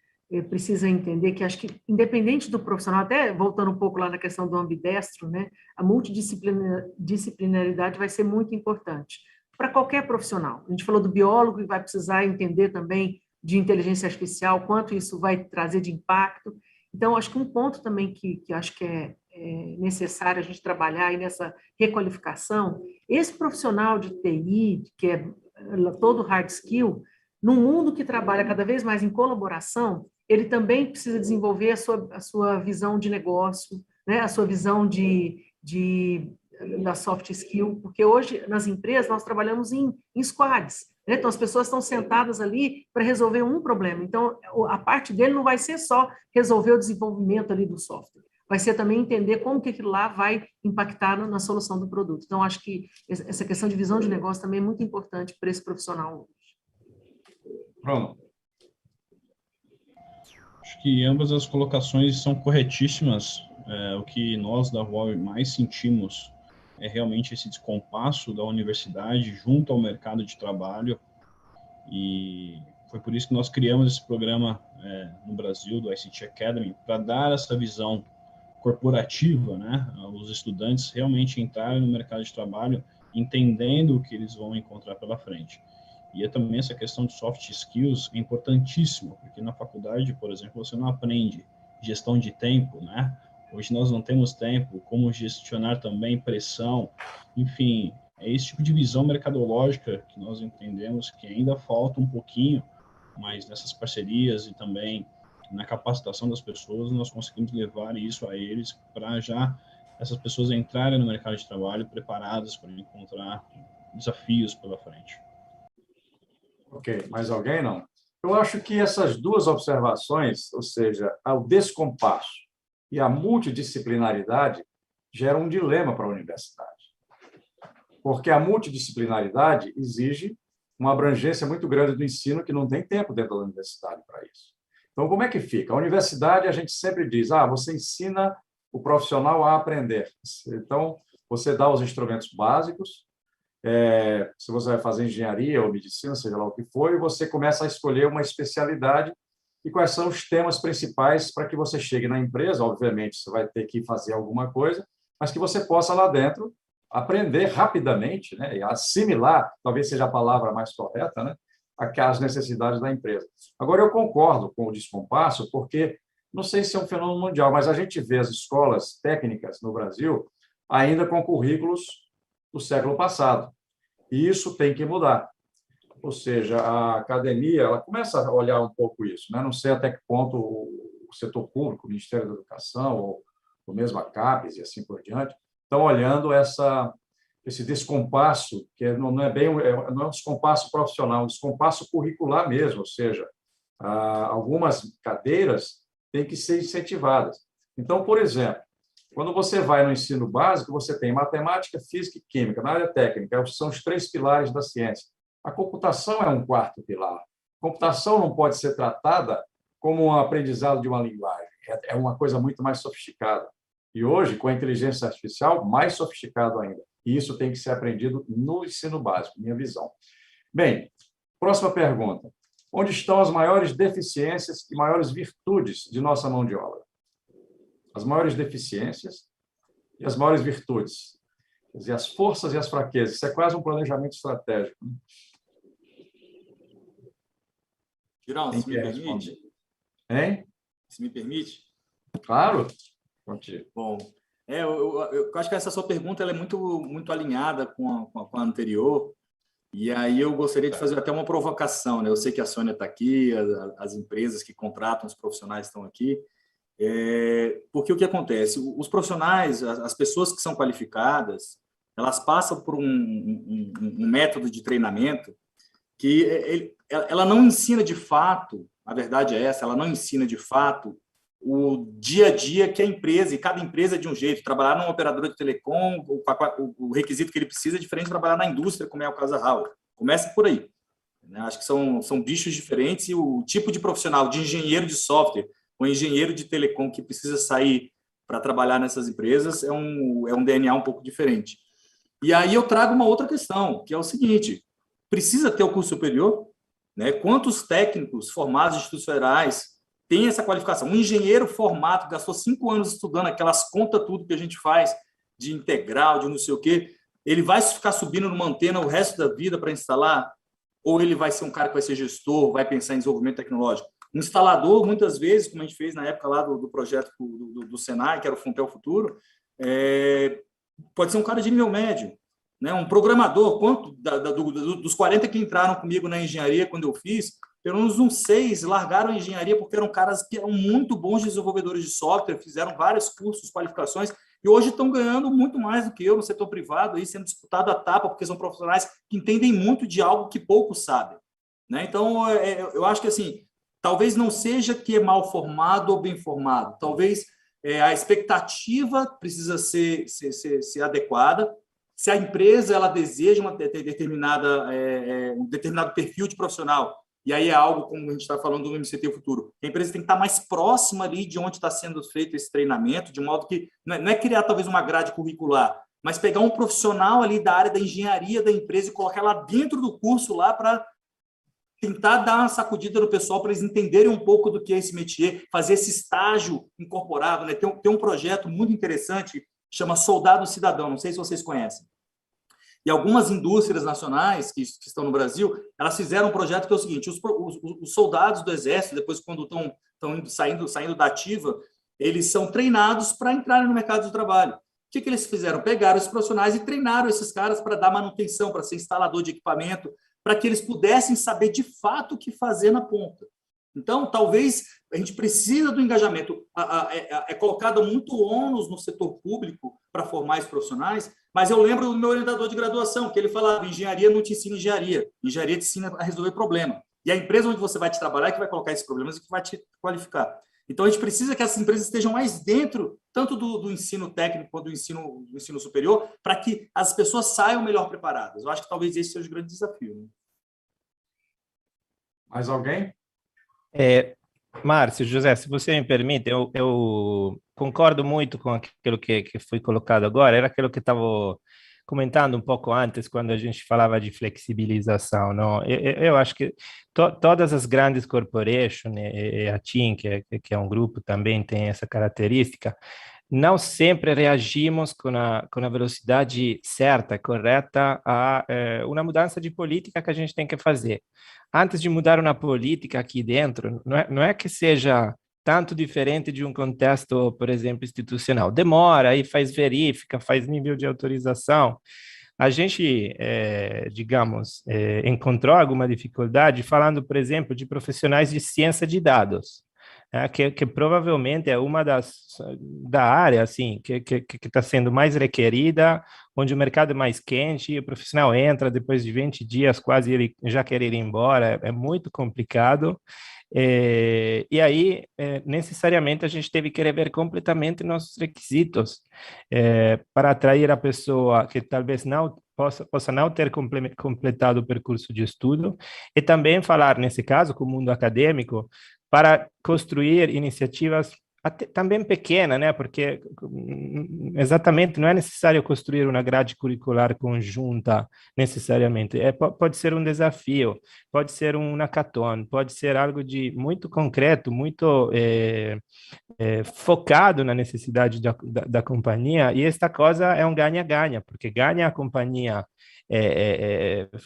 precisa entender, que acho que, independente do profissional, até voltando um pouco lá na questão do ambidestro, né, a multidisciplinaridade vai ser muito importante para qualquer profissional. A gente falou do biólogo, que vai precisar entender também de inteligência artificial, quanto isso vai trazer de impacto. Então, acho que um ponto também que acho que é necessário a gente trabalhar aí nessa requalificação, esse profissional de TI, que é todo hard skill, num mundo que trabalha cada vez mais em colaboração, ele também precisa desenvolver a sua visão de negócio, né, a sua visão da soft skill, porque hoje nas empresas nós trabalhamos em squads, né? Então as pessoas estão sentadas ali para resolver um problema, então a parte dele não vai ser só resolver o desenvolvimento ali do software, vai ser também entender como que aquilo lá vai impactar na solução do produto. Então acho que essa questão de visão de negócio também é muito importante para esse profissional. Pronto. Acho que ambas as colocações são corretíssimas. O que nós da Huawei mais sentimos é realmente esse descompasso da universidade junto ao mercado de trabalho, e foi por isso que nós criamos esse programa no Brasil, do ICT Academy, para dar essa visão corporativa, né, os estudantes realmente entrarem no mercado de trabalho entendendo o que eles vão encontrar pela frente. E também essa questão de soft skills é importantíssima, porque na faculdade, por exemplo, você não aprende gestão de tempo, né? Hoje nós não temos tempo, como gestionar também pressão, enfim, é esse tipo de visão mercadológica que nós entendemos que ainda falta um pouquinho, mas nessas parcerias e também na capacitação das pessoas, nós conseguimos levar isso a eles para já essas pessoas entrarem no mercado de trabalho preparadas para encontrar desafios pela frente. Ok, mais alguém não? Eu acho que essas duas observações, ou seja, o descompasso e a multidisciplinaridade, geram um dilema para a universidade. Porque a multidisciplinaridade exige uma abrangência muito grande do ensino que não tem tempo dentro da universidade para isso. Então, como é que fica? A universidade, a gente sempre diz, você ensina o profissional a aprender. Então, você dá os instrumentos básicos, se você vai fazer engenharia ou medicina, seja lá o que for, e você começa a escolher uma especialidade e quais são os temas principais para que você chegue na empresa. Obviamente, você vai ter que fazer alguma coisa, mas que você possa lá dentro aprender rapidamente, né, e assimilar, talvez seja a palavra mais correta, né, as necessidades da empresa. Agora, eu concordo com o descompasso, porque não sei se é um fenômeno mundial, mas a gente vê as escolas técnicas no Brasil ainda com currículos do século passado. E isso tem que mudar. Ou seja, a academia ela começa a olhar um pouco isso, né? Não sei até que ponto o setor público, o Ministério da Educação, ou mesmo a CAPES e assim por diante, estão olhando esse descompasso, que não é um descompasso profissional, é um descompasso curricular mesmo, ou seja, algumas cadeiras têm que ser incentivadas. Então, por exemplo, quando você vai no ensino básico, você tem matemática, física e química. Na área técnica, são os 3 pilares da ciência. A computação é um 4º pilar. A computação não pode ser tratada como um aprendizado de uma linguagem. É uma coisa muito mais sofisticada. E hoje, com a inteligência artificial, mais sofisticado ainda. E isso tem que ser aprendido no ensino básico, minha visão. Bem, próxima pergunta. Onde estão as maiores deficiências e maiores virtudes de nossa mão de obra? As maiores deficiências e as maiores virtudes. Quer dizer, as forças e as fraquezas. Isso é quase um planejamento estratégico. Girão, se me permite? Hein? Se me permite? Claro. Contigo. Bom, eu acho que essa sua pergunta ela é muito alinhada com a anterior, e aí eu gostaria de fazer até uma provocação, né? Eu sei que a Sônia está aqui, as empresas que contratam os profissionais estão aqui, porque o que acontece? Os profissionais, as pessoas que são qualificadas, elas passam por um método de treinamento que ela não ensina de fato, a verdade é essa, ela não ensina de fato o dia a dia que a empresa, e cada empresa é de um jeito. Trabalhar numa operadora de telecom, o requisito que ele precisa é diferente de trabalhar na indústria, como é o caso da Huawei. Começa por aí. Acho que são bichos diferentes, e o tipo de profissional, de engenheiro de software, o engenheiro de telecom que precisa sair para trabalhar nessas empresas é um DNA um pouco diferente. E aí eu trago uma outra questão, que é o seguinte: precisa ter o curso superior, né? Quantos técnicos formados em institutos federais têm essa qualificação? Um engenheiro formado, que gastou 5 anos estudando aquelas contas, tudo que a gente faz, de integral, de não sei o quê, ele vai ficar subindo numa antena o resto da vida para instalar? Ou ele vai ser um cara que vai ser gestor, vai pensar em desenvolvimento tecnológico? Um instalador, muitas vezes, como a gente fez na época lá do projeto do Senai, que era o Funtel Futuro, pode ser um cara de nível médio, né? Um programador. Dos 40 que entraram comigo na engenharia quando eu fiz, pelo menos uns 6 largaram a engenharia porque eram caras que eram muito bons desenvolvedores de software, fizeram vários cursos, qualificações, e hoje estão ganhando muito mais do que eu no setor privado, aí sendo disputado a tapa, porque são profissionais que entendem muito de algo que poucos sabem, né? Então, eu acho que assim, talvez não seja que é mal formado ou bem formado, talvez a expectativa precisa ser adequada. Se a empresa ela deseja um determinado perfil de profissional, e aí é algo, como a gente está falando do MCT Futuro, a empresa tem que estar mais próxima ali de onde está sendo feito esse treinamento, de modo que não é criar talvez uma grade curricular, mas pegar um profissional ali da área da engenharia da empresa e colocar lá dentro do curso lá para tentar dar uma sacudida no pessoal para eles entenderem um pouco do que é esse métier, fazer esse estágio incorporado, né? Tem um projeto muito interessante, chama Soldado Cidadão, não sei se vocês conhecem. E algumas indústrias nacionais que estão no Brasil, elas fizeram um projeto que é o seguinte: os soldados do Exército, depois quando estão saindo da ativa, eles são treinados para entrarem no mercado de trabalho. O que eles fizeram? Pegaram esses profissionais e treinaram esses caras para dar manutenção, para ser instalador de equipamento, para que eles pudessem saber de fato o que fazer na ponta. Então, talvez a gente precisa do engajamento. É colocado muito ônus no setor público para formar esses profissionais, mas eu lembro do meu orientador de graduação, que ele falava: engenharia não te ensina engenharia, engenharia te ensina a resolver problema. E a empresa onde você vai te trabalhar é que vai colocar esses problemas e que vai te qualificar. Então, a gente precisa que essas empresas estejam mais dentro, tanto do ensino técnico quanto do ensino superior, para que as pessoas saiam melhor preparadas. Eu acho que talvez esse seja o grande desafio, né? Mais alguém? Márcio, José, se você me permite, eu concordo muito com aquilo que foi colocado agora. Era aquilo que estava comentando um pouco antes, quando a gente falava de flexibilização, não? Eu acho que todas as grandes corporations, a TIM, que é um grupo, também tem essa característica. Não sempre reagimos com a velocidade certa, correta, a uma mudança de política que a gente tem que fazer. Antes de mudar uma política aqui dentro, não é que seja tanto diferente de um contexto, por exemplo, institucional. Demora, aí verifica, faz nível de autorização. A gente, digamos, encontrou alguma dificuldade falando, por exemplo, de profissionais de ciência de dados, que provavelmente é uma da área assim, que está sendo mais requerida, onde o mercado é mais quente, e o profissional entra depois de 20 dias, quase ele já quer ir embora, é muito complicado. E aí, necessariamente, a gente teve que rever completamente nossos requisitos para atrair a pessoa que talvez não possa não ter completado o percurso de estudo, e também falar, nesse caso, com o mundo acadêmico, para construir iniciativas também pequenas, né? Porque exatamente não é necessário construir uma grade curricular conjunta necessariamente. Pode ser um desafio, pode ser um hackathon, pode ser algo de muito concreto, muito focado na necessidade da companhia. E esta coisa é um ganha-ganha, porque ganha a companhia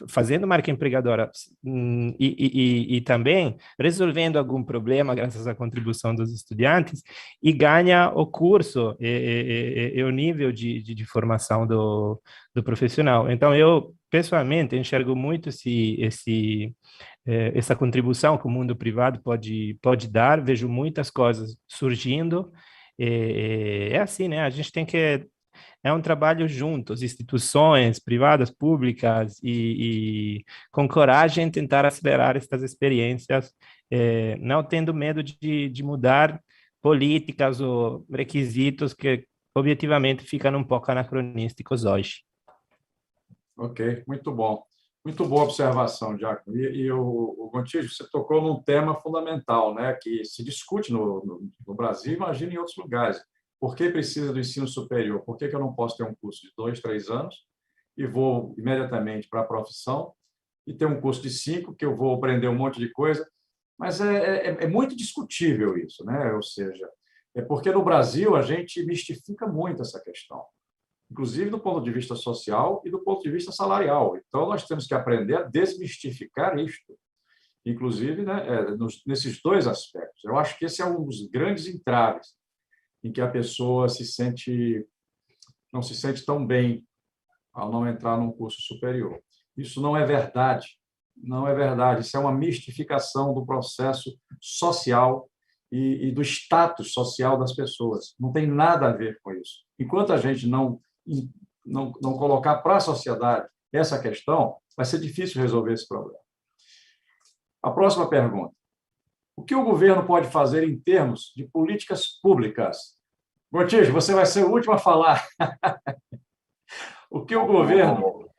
fazendo marca empregadora e também resolvendo algum problema graças à contribuição dos estudantes, e ganha o curso e o nível de formação do profissional. Então, eu, pessoalmente, enxergo muito essa contribuição que o mundo privado pode dar. Vejo muitas coisas surgindo. É assim, né? A gente tem que... É um trabalho juntos, instituições privadas, públicas, e com coragem tentar acelerar estas experiências, não tendo medo de mudar políticas ou requisitos que objetivamente ficam um pouco anacronísticos hoje. Ok, muito bom. Muito boa observação, Giacomo. O Gontijo, você tocou num tema fundamental, né, que se discute no Brasil, imagina em outros lugares. Por que precisa do ensino superior? Por que eu não posso ter um curso de 2, 3 anos e vou imediatamente para a profissão e ter um curso de 5, que eu vou aprender um monte de coisa? Mas é muito discutível isso, né? Ou seja, é porque no Brasil a gente mistifica muito essa questão, inclusive do ponto de vista social e do ponto de vista salarial. Então, nós temos que aprender a desmistificar isto, inclusive, né, nesses dois aspectos. Eu acho que esse é um dos grandes entraves em que a pessoa não se sente tão bem ao não entrar num curso superior. Isso não é verdade. Não é verdade. Isso é uma mistificação do processo social e do status social das pessoas. Não tem nada a ver com isso. Enquanto a gente não colocar para a sociedade essa questão, vai ser difícil resolver esse problema. A próxima pergunta. O que o governo pode fazer em termos de políticas públicas? Gontijo, você vai ser o último a falar. O que o governo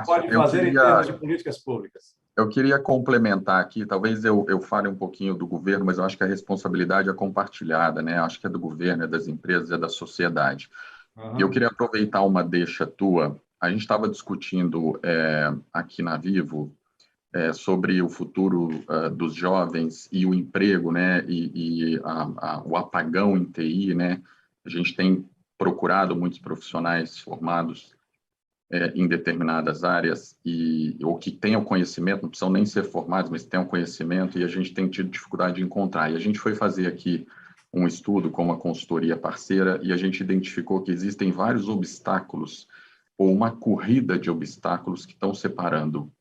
pode fazer em termos de políticas públicas? Eu queria complementar aqui, talvez eu fale um pouquinho do governo, mas eu acho que a responsabilidade é compartilhada, né? Acho que é do governo, é das empresas, é da sociedade. E eu queria aproveitar uma deixa tua. A gente estava discutindo aqui na Vivo sobre o futuro dos jovens e o emprego, né? E o apagão em TI, né? A gente tem procurado muitos profissionais formados em determinadas áreas ou que tenham conhecimento, não precisam nem ser formados, mas tenham conhecimento, e a gente tem tido dificuldade de encontrar. E a gente foi fazer aqui um estudo com uma consultoria parceira e a gente identificou que existem vários obstáculos ou uma corrida de obstáculos que estão separando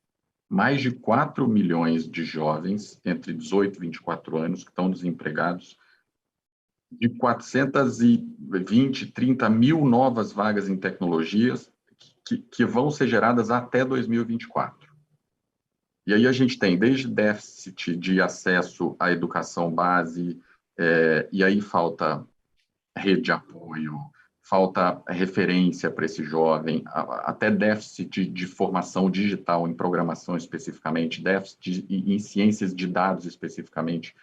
mais de 4 milhões de jovens entre 18 e 24 anos que estão desempregados de 420, 30 mil novas vagas em tecnologias que vão ser geradas até 2024. E aí a gente tem desde déficit de acesso à educação base, e aí falta rede de apoio, falta referência para esse jovem, até déficit de formação digital em programação especificamente, déficit em ciências de dados especificamente,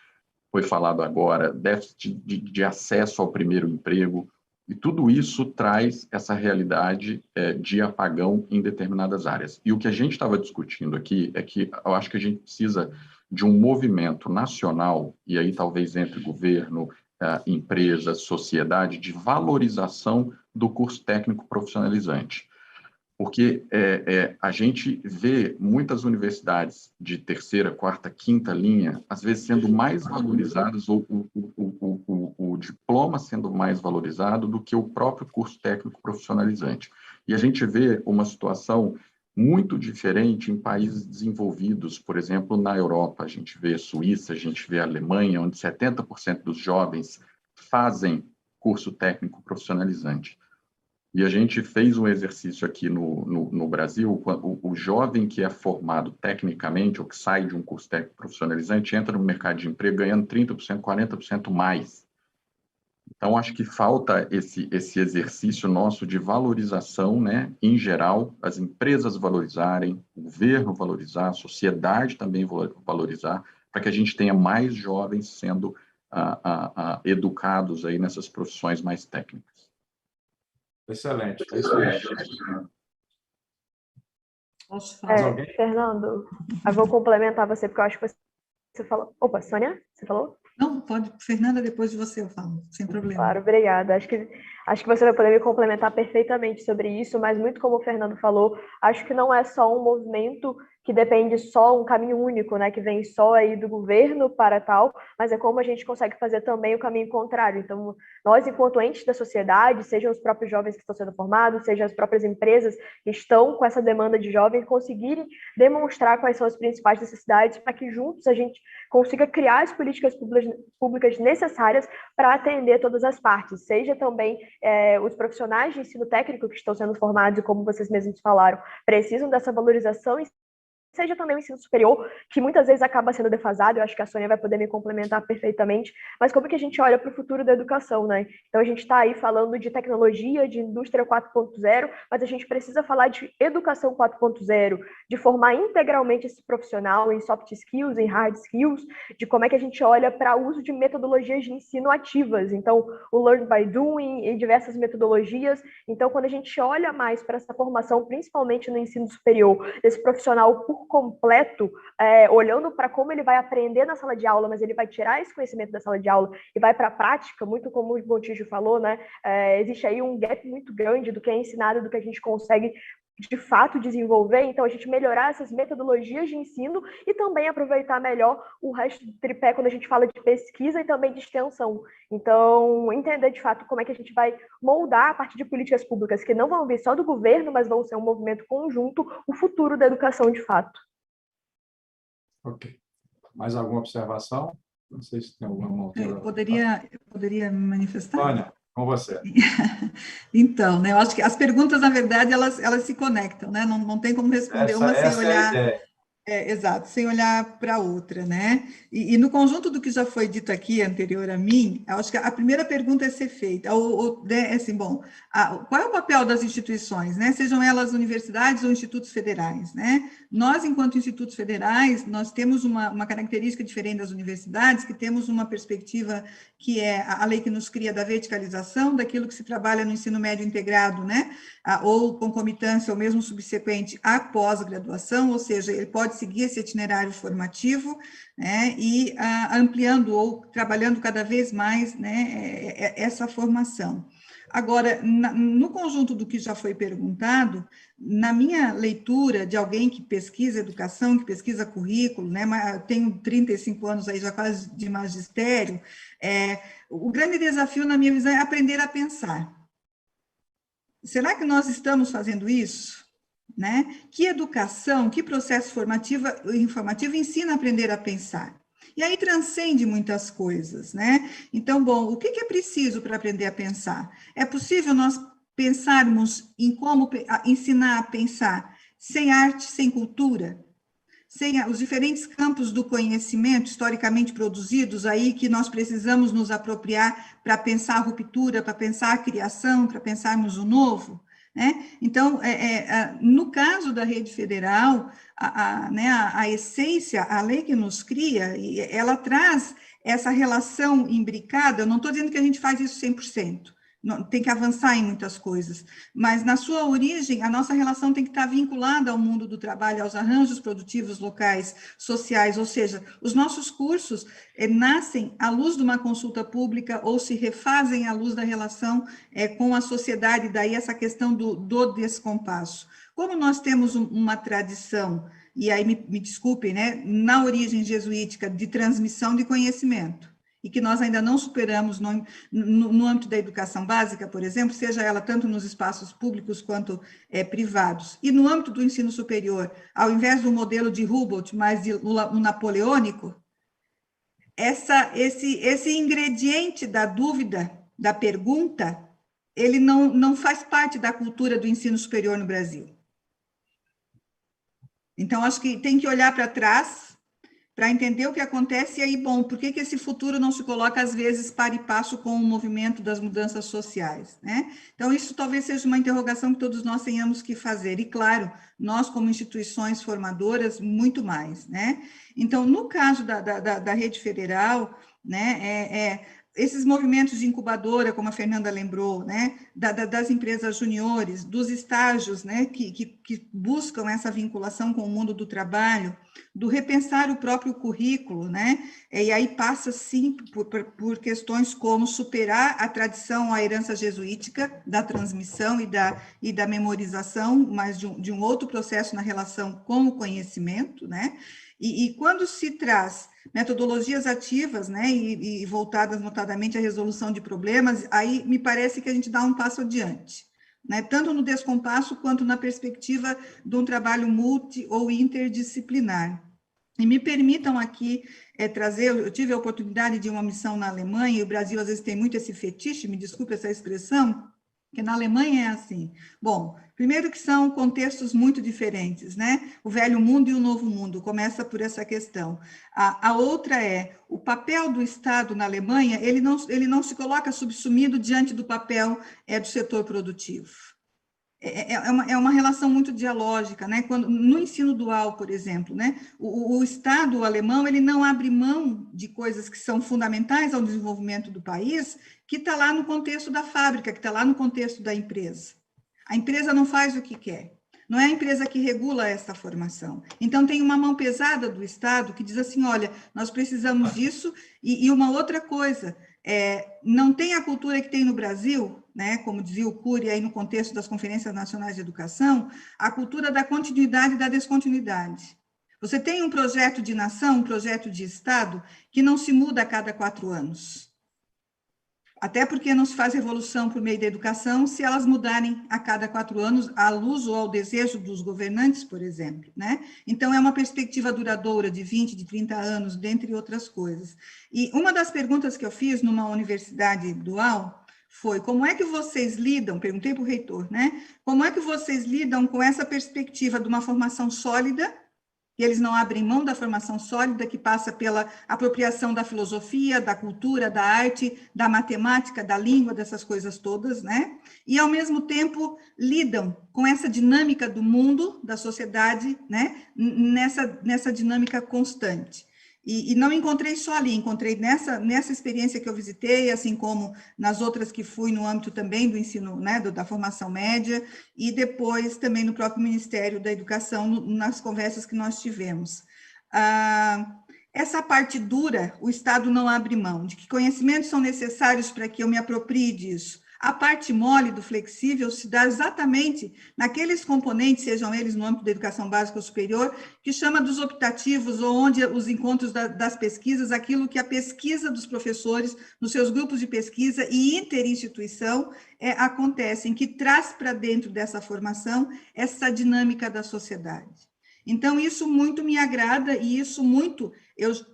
foi falado agora, déficit de acesso ao primeiro emprego, e tudo isso traz essa realidade de apagão em determinadas áreas. E o que a gente estava discutindo aqui é que eu acho que a gente precisa de um movimento nacional, e aí talvez entre governo, empresas, sociedade, de valorização do curso técnico profissionalizante. Porque a gente vê muitas universidades de terceira, quarta, quinta linha, às vezes sendo mais valorizadas, ou o diploma sendo mais valorizado do que o próprio curso técnico profissionalizante. E a gente vê uma situação muito diferente em países desenvolvidos, por exemplo, na Europa. A gente vê a Suíça, a gente vê a Alemanha, onde 70% dos jovens fazem curso técnico profissionalizante. E a gente fez um exercício aqui no Brasil, o jovem que é formado tecnicamente, ou que sai de um curso técnico profissionalizante, entra no mercado de emprego ganhando 30%, 40% mais. Então, acho que falta esse exercício nosso de valorização, né, em geral, as empresas valorizarem, o governo valorizar, a sociedade também valorizar, para que a gente tenha mais jovens sendo educados aí nessas profissões mais técnicas. Excelente. Fernando, eu vou complementar você, porque eu acho que você falou... Opa, Sônia, você falou? Não, pode. Fernanda, depois de você eu falo, sem problema. Claro, obrigada. Acho que você vai poder me complementar perfeitamente sobre isso, mas muito como o Fernando falou, acho que não é só um movimento que depende só um caminho único, né, que vem só aí do governo para tal, mas é como a gente consegue fazer também o caminho contrário. Então, nós, enquanto entes da sociedade, sejam os próprios jovens que estão sendo formados, sejam as próprias empresas que estão com essa demanda de jovens, conseguirem demonstrar quais são as principais necessidades para que juntos a gente consiga criar as políticas públicas necessárias para atender todas as partes, seja também os profissionais de ensino técnico que estão sendo formados, e como vocês mesmos falaram, precisam dessa valorização seja também o ensino superior, que muitas vezes acaba sendo defasado. Eu acho que a Sônia vai poder me complementar perfeitamente, mas como que a gente olha para o futuro da educação, né? Então, a gente está aí falando de tecnologia, de indústria 4.0, mas a gente precisa falar de educação 4.0, de formar integralmente esse profissional em soft skills, em hard skills, de como é que a gente olha para o uso de metodologias de ensino ativas. Então, o Learn by Doing e diversas metodologias. Então, quando a gente olha mais para essa formação, principalmente no ensino superior, desse profissional por completo, olhando para como ele vai aprender na sala de aula, mas ele vai tirar esse conhecimento da sala de aula e vai para a prática, muito como o Gontijo falou, né? Existe aí um gap muito grande do que é ensinado, do que a gente consegue de fato desenvolver. Então, a gente melhorar essas metodologias de ensino e também aproveitar melhor o resto do tripé quando a gente fala de pesquisa e também de extensão. Então, entender de fato como é que a gente vai moldar a partir de políticas públicas que não vão vir só do governo, mas vão ser um movimento conjunto, o futuro da educação de fato. Ok. Mais alguma observação? Não sei se tem alguma outra. Eu poderia me manifestar? Sônia, com você. Então, né, eu acho que as perguntas, na verdade, elas se conectam, né? Não tem como responder uma sem olhar. Exato, sem olhar para outra, né? E no conjunto do que já foi dito aqui anterior a mim, eu acho que a primeira pergunta é ser feita, é assim, bom, qual é o papel das instituições, né? Sejam elas universidades ou institutos federais, né? Nós, enquanto institutos federais, nós temos uma característica diferente das universidades, que temos uma perspectiva que é a lei que nos cria da verticalização, daquilo que se trabalha no ensino médio integrado, né? Ou concomitância, ou mesmo subsequente à pós-graduação, ou seja, ele pode seguir esse itinerário formativo, né, e ampliando ou trabalhando cada vez mais, né, essa formação. Agora, no conjunto do que já foi perguntado, na minha leitura de alguém que pesquisa educação, que pesquisa currículo, né, eu tenho 35 anos aí já quase de magistério, o grande desafio, na minha visão, é aprender a pensar. Será que nós estamos fazendo isso? Né? Que educação, que processo informativo ensina a aprender a pensar? E aí transcende muitas coisas, né? Então, bom, o que é preciso para aprender a pensar? É possível nós pensarmos em como ensinar a pensar sem arte, sem cultura, sem os diferentes campos do conhecimento historicamente produzidos aí que nós precisamos nos apropriar para pensar a ruptura, para pensar a criação, para pensarmos o novo? Né? Então, no caso da rede federal, a essência, a lei que nos cria, ela traz essa relação imbricada. Eu não estou dizendo que a gente faz isso 100%, não, tem que avançar em muitas coisas, mas na sua origem, a nossa relação tem que estar vinculada ao mundo do trabalho, aos arranjos produtivos locais, sociais, ou seja, os nossos cursos nascem à luz de uma consulta pública ou se refazem à luz da relação com a sociedade, daí essa questão do descompasso. Como nós temos uma tradição, e aí me desculpem, né, na origem jesuítica de transmissão de conhecimento, e que nós ainda não superamos no âmbito da educação básica, por exemplo, seja ela tanto nos espaços públicos quanto privados. E no âmbito do ensino superior, ao invés do modelo de Humboldt, mas o napoleônico, esse ingrediente da dúvida, da pergunta, ele não faz parte da cultura do ensino superior no Brasil. Então, acho que tem que olhar para trás, para entender o que acontece, e aí, bom, por que esse futuro não se coloca, às vezes, para e passo com o movimento das mudanças sociais, né? Então, isso talvez seja uma interrogação que todos nós tenhamos que fazer, e, claro, nós, como instituições formadoras, muito mais, né? Então, no caso da rede federal, né, esses movimentos de incubadora, como a Fernanda lembrou, né, das empresas juniores, dos estágios, né, que buscam essa vinculação com o mundo do trabalho, do repensar o próprio currículo, né, e aí passa, sim, por questões como superar a tradição, a herança jesuítica da transmissão e da memorização, mas de um outro processo na relação com o conhecimento, né, e quando se traz metodologias ativas, né, e voltadas notadamente à resolução de problemas, aí me parece que a gente dá um passo adiante, né, tanto no descompasso quanto na perspectiva de um trabalho multi ou interdisciplinar. E me permitam aqui trazer, eu tive a oportunidade de uma missão na Alemanha, e o Brasil às vezes tem muito esse fetiche, me desculpe essa expressão, Porque na Alemanha é assim. Bom, primeiro que são contextos muito diferentes, né? O velho mundo e o novo mundo, começa por essa questão. A outra é, o papel do Estado na Alemanha, ele não se coloca subsumido diante do papel do setor produtivo. É uma relação muito dialógica, né? Quando, no ensino dual, por exemplo, né? O Estado alemão, ele não abre mão de coisas que são fundamentais ao desenvolvimento do país, que está lá no contexto da fábrica, que está lá no contexto da empresa. A empresa não faz o que quer, não é a empresa que regula essa formação. Então, tem uma mão pesada do Estado que diz assim, olha, nós precisamos disso, e uma outra coisa, não tem a cultura que tem no Brasil, né, como dizia o Cury aí no contexto das Conferências Nacionais de Educação, a cultura da continuidade e da descontinuidade. Você tem um projeto de nação, um projeto de Estado, que não se muda a cada 4 anos. Até porque não se faz revolução por meio da educação se elas mudarem a cada 4 anos, à luz ou ao desejo dos governantes, por exemplo, né? Então, é uma perspectiva duradoura de 20, de 30 anos, dentre outras coisas. E uma das perguntas que eu fiz numa universidade dual foi, como é que vocês lidam, perguntei para o reitor, né? Como é que vocês lidam com essa perspectiva de uma formação sólida, e eles não abrem mão da formação sólida, que passa pela apropriação da filosofia, da cultura, da arte, da matemática, da língua, dessas coisas todas, né? E, ao mesmo tempo, lidam com essa dinâmica do mundo, da sociedade, né? Nessa dinâmica constante. E não encontrei só ali, encontrei nessa experiência que eu visitei, assim como nas outras que fui no âmbito também do ensino, né, da formação média, e depois também no próprio Ministério da Educação, nas conversas que nós tivemos. Essa parte dura, o Estado não abre mão, de que conhecimentos são necessários para que eu me aproprie disso. A parte mole do flexível se dá exatamente naqueles componentes, sejam eles no âmbito da educação básica ou superior, que chama dos optativos, ou onde os encontros das pesquisas, aquilo que a pesquisa dos professores, nos seus grupos de pesquisa e interinstituição, acontecem, que traz para dentro dessa formação essa dinâmica da sociedade. Então, isso muito me agrada e isso muito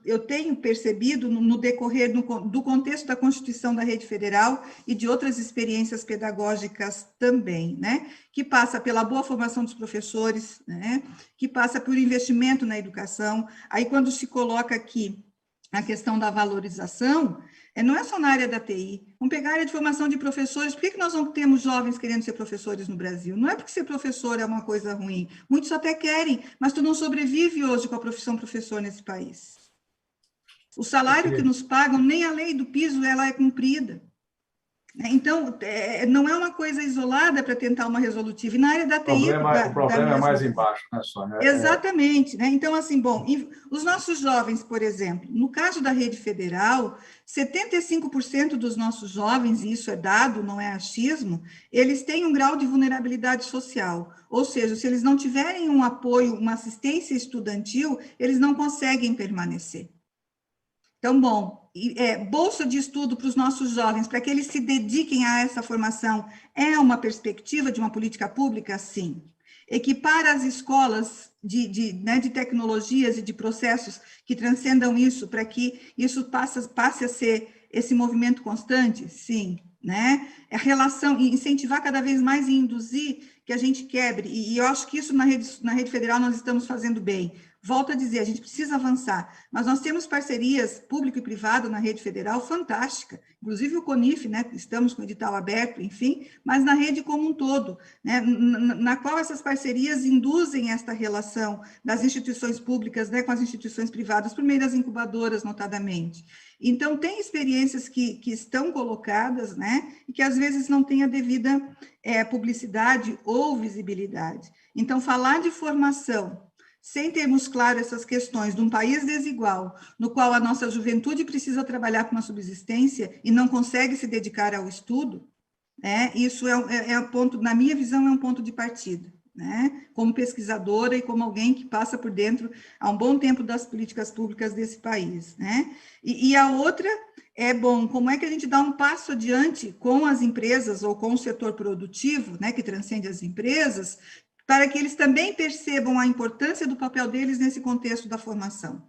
eu tenho percebido no decorrer do contexto da Constituição da Rede Federal e de outras experiências pedagógicas também, né? Que passa pela boa formação dos professores, né? Que passa por investimento na educação. Aí, quando se coloca aqui a questão da valorização, não é só na área da TI. Vamos pegar a área de formação de professores. Por que nós não temos jovens querendo ser professores no Brasil? Não é porque ser professor é uma coisa ruim. Muitos até querem, mas tu não sobrevive hoje com a profissão professor nesse país. O salário que nos pagam, nem a lei do piso ela é cumprida. Então, não é uma coisa isolada para tentar uma resolutiva. E na área da TI... O problema é mais embaixo, né, Sônia? Exatamente. Né? Então, assim, bom, os nossos jovens, por exemplo, no caso da rede federal, 75% dos nossos jovens, e isso é dado, não é achismo, eles têm um grau de vulnerabilidade social. Ou seja, se eles não tiverem um apoio, uma assistência estudantil, eles não conseguem permanecer. Então, bom, bolsa de estudo para os nossos jovens, para que eles se dediquem a essa formação, é uma perspectiva de uma política pública? Sim. Equipar as escolas de tecnologias e de processos que transcendam isso, para que isso passe a ser esse movimento constante? Sim. Né? A relação, incentivar cada vez mais e induzir que a gente quebre, e eu acho que isso na rede federal nós estamos fazendo bem. Volto a dizer, a gente precisa avançar, mas nós temos parcerias público e privado na rede federal fantástica, inclusive o CONIF, né, estamos com o edital aberto, enfim, mas na rede como um todo, né, na qual essas parcerias induzem esta relação das instituições públicas, né, com as instituições privadas, por meio das incubadoras, notadamente. Então, tem experiências que estão colocadas, né, e que às vezes não têm a devida publicidade ou visibilidade. Então, falar de formação, sem termos claro essas questões de um país desigual, no qual a nossa juventude precisa trabalhar com uma subsistência e não consegue se dedicar ao estudo, né, isso é um ponto, na minha visão, é um ponto de partida. Né, como pesquisadora e como alguém que passa por dentro há um bom tempo das políticas públicas desse país. Né? E a outra é, bom, como é que a gente dá um passo adiante com as empresas ou com o setor produtivo, né, que transcende as empresas, para que eles também percebam a importância do papel deles nesse contexto da formação.